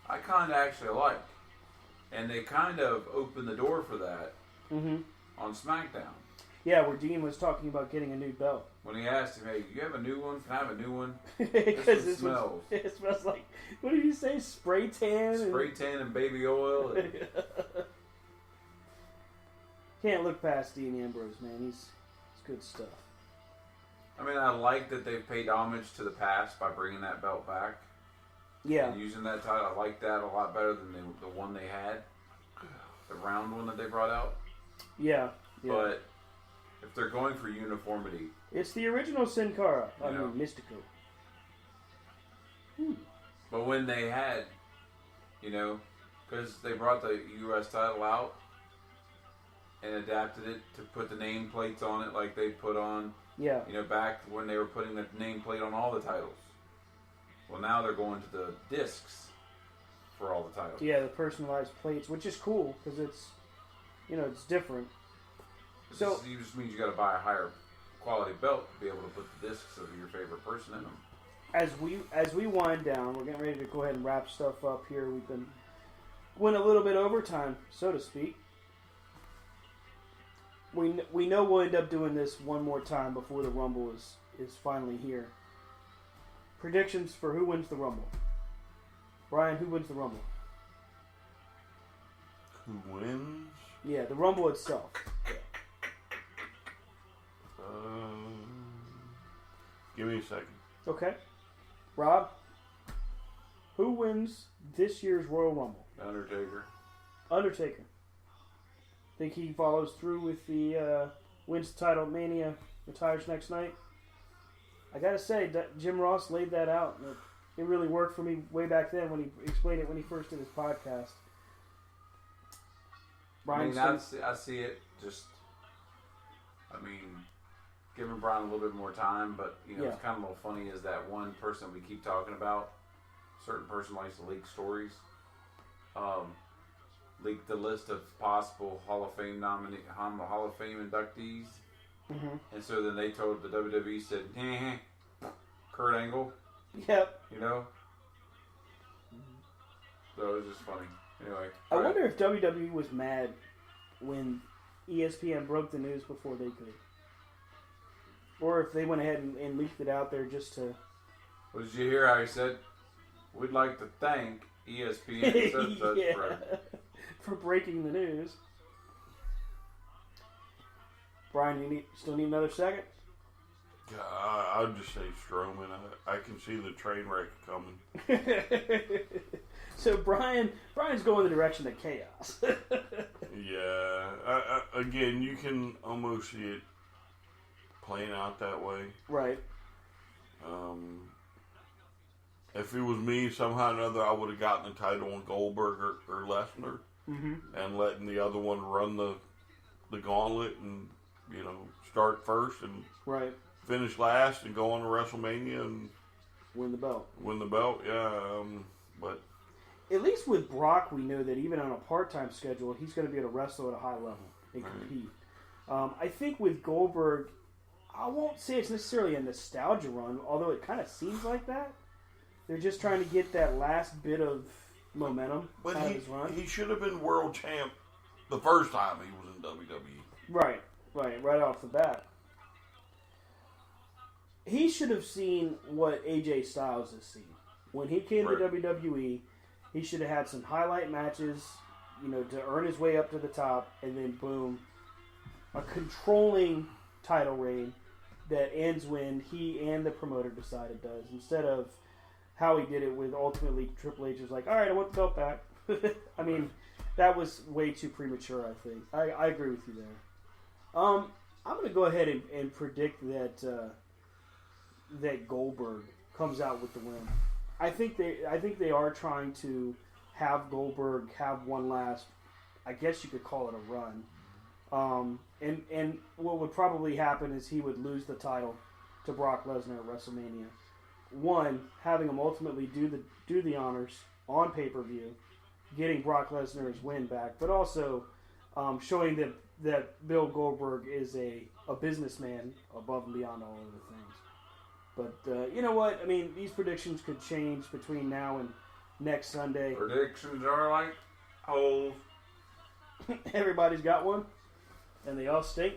I kind of actually like. And they kind of opened the door for that on SmackDown. Yeah, where Dean was talking about getting a new belt. When he asked him, hey, you have a new one? Can I have a new one? Because it smells. It smells like, what did you say? Spray tan? Spray tan and baby oil. And can't look past Dean Ambrose, man. He's good stuff. I mean, I like that they've paid homage to the past by bringing that belt back. Yeah. And using that title. I like that a lot better than the one they had. The round one that they brought out. Yeah. But if they're going for uniformity... It's the original Sin Cara. Mystico. But when they had, because they brought the U.S. title out and adapted it to put the nameplates on it like they put on, back when they were putting the nameplate on all the titles. Well, now they're going to the discs for all the titles. Yeah, the personalized plates, which is cool because it's, it's different. It just means you got to buy a higher quality belt to be able to put the discs of your favorite person in them. As we wind down, we're getting ready to go ahead and wrap stuff up here. Went a little bit overtime, so to speak. We know we'll end up doing this one more time before the Rumble is finally here. Predictions for who wins the Rumble. Brian, who wins the Rumble? Who wins? Yeah, the Rumble itself. Give me a second. Okay. Rob, who wins this year's Royal Rumble? Undertaker. Undertaker. Think he follows through with the wins the title at Mania, retires next night? I gotta say, that Jim Ross laid that out. It really worked for me way back then when he explained it when he first did his podcast. I see it. Just, giving Brian a little bit more time, but it's kind of a little funny is that one person we keep talking about, a certain person likes to leak stories. Leaked the list of possible Hall of Fame Hall of Fame inductees, and so then they told the WWE said, Kurt Angle. Yep. So it was just funny. Anyway, I wonder if WWE was mad when ESPN broke the news before they could, or if they went ahead and leaked it out there just to. Well, did you hear how he said, "We'd like to thank ESPN for breaking the news"? Brian, you still need another second? I'd just say Strowman. I can see the train wreck coming. So Brian's going the direction of chaos. Yeah. Again, you can almost see it playing out that way. Right. If it was me, somehow or another, I would have gotten the title on Goldberg or Lesnar, and letting the other one run the gauntlet and start first and finish last and go on to WrestleMania and win the belt. Yeah, but at least with Brock, we know that even on a part-time schedule, he's going to be able to wrestle at a high level and compete. I think with Goldberg, I won't say it's necessarily a nostalgia run, although it kind of seems like that. They're just trying to get that last bit of momentum out of his run. He should have been world champ the first time he was in WWE. Right off the bat. He should have seen what AJ Styles has seen. When he came to WWE, he should have had some highlight matches, to earn his way up to the top, and then boom, a controlling title reign that ends when he and the promoter decide it does, instead of how he did it with ultimately Triple H was like, all right, I want the belt back. That was way too premature, I think. I agree with you there. I'm going to go ahead and predict that Goldberg comes out with the win. I think they are trying to have Goldberg have one last, I guess you could call it a run. And what would probably happen is he would lose the title to Brock Lesnar at WrestleMania. One, having him ultimately do the honors on pay-per-view, getting Brock Lesnar's win back, but also showing that Bill Goldberg is a businessman above and beyond all other things. But you know what? These predictions could change between now and next Sunday. Predictions are like holes. Everybody's got one, and they all stink.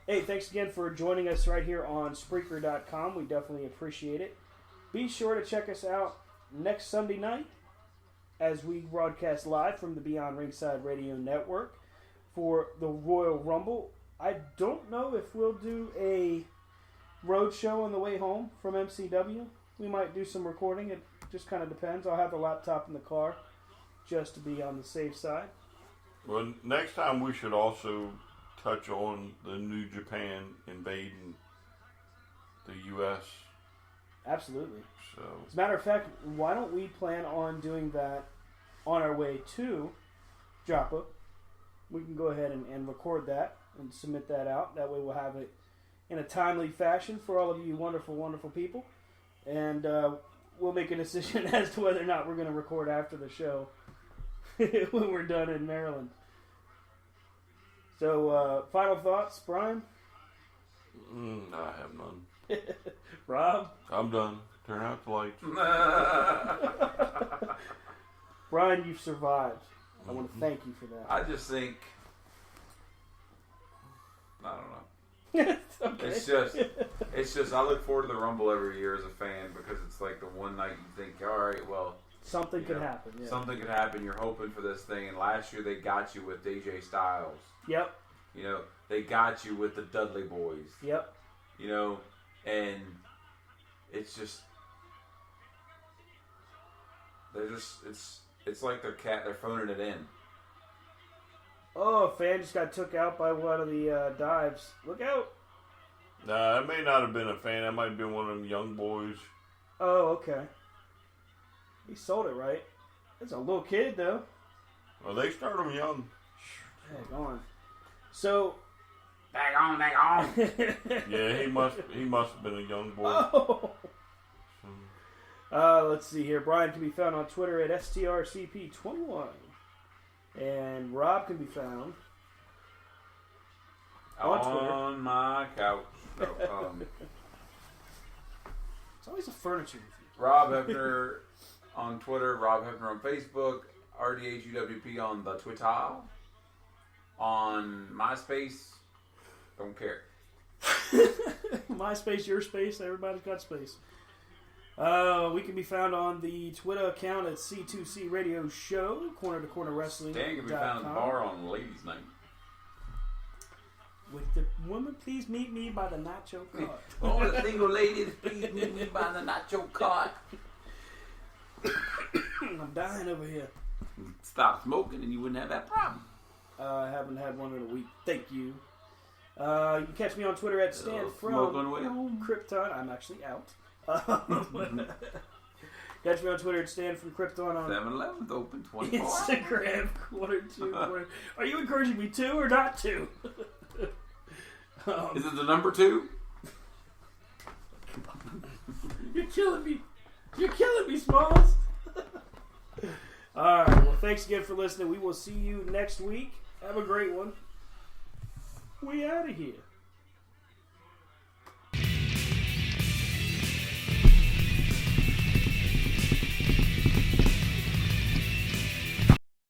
Hey, thanks again for joining us right here on Spreaker.com. We definitely appreciate it. Be sure to check us out next Sunday night as we broadcast live from the Beyond Ringside Radio Network for the Royal Rumble. I don't know if we'll do a road show on the way home from MCW. We might do some recording. It just kind of depends. I'll have the laptop in the car just to be on the safe side. Well, next time we should also touch on the New Japan invading the U.S. Absolutely. So, as a matter of fact, why don't we plan on doing that on our way to Joppa? We can go ahead and record that and submit that out. That way we'll have it in a timely fashion for all of you wonderful, wonderful people. And we'll make a decision as to whether or not we're going to record after the show when we're done in Maryland. So, final thoughts, Brian? I have none. Rob? I'm done. Turn out the lights. Brian, you've survived. I want to thank you for that. I just think, I don't know. Okay. It's just, I look forward to the Rumble every year as a fan because it's like the one night you think, all right, well, something could happen. Yeah. Something could happen. You're hoping for this thing. And last year they got you with AJ Styles. Yep. They got you with the Dudley Boys. Yep. And it's just, it's It's like they're phoning it in. Oh, a fan just got took out by one of the dives. Look out. Nah, it may not have been a fan. That might have been one of them young boys. Oh, okay. He sold it right. It's a little kid, though. Well, they start them young. Hang on. So. Back on. Yeah, he must have been a young boy. Oh. Let's see here. Brian can be found on Twitter at STRCP21. And Rob can be found on Twitter. On my couch. So, It's always a furniture review. Rob Hefner on Twitter, Rob Hefner on Facebook, RDHUWP on the Twitter, on MySpace, don't care. MySpace, your space, everybody's got space. We can be found on the Twitter account at C2C Radio Show, Corner to Corner Wrestling. Dan can be found at the bar on Ladies' Night. With the woman, please meet me by the nacho cart. All the single ladies, please meet me by the nacho cart. I'm dying over here. Stop smoking and you wouldn't have that problem. I haven't had one in a week. Thank you. You can catch me on Twitter at Stan Smoke on from the way home. Krypton. I'm actually out. Catch me on Twitter at Stan from Krypton on 7-Eleven's open 24 hours. Instagram. Quarter. Are you encouraging me to or not to? Is it the number 2? You're killing me. You're killing me, Smalls. All right. Well, thanks again for listening. We will see you next week. Have a great one. We out of here.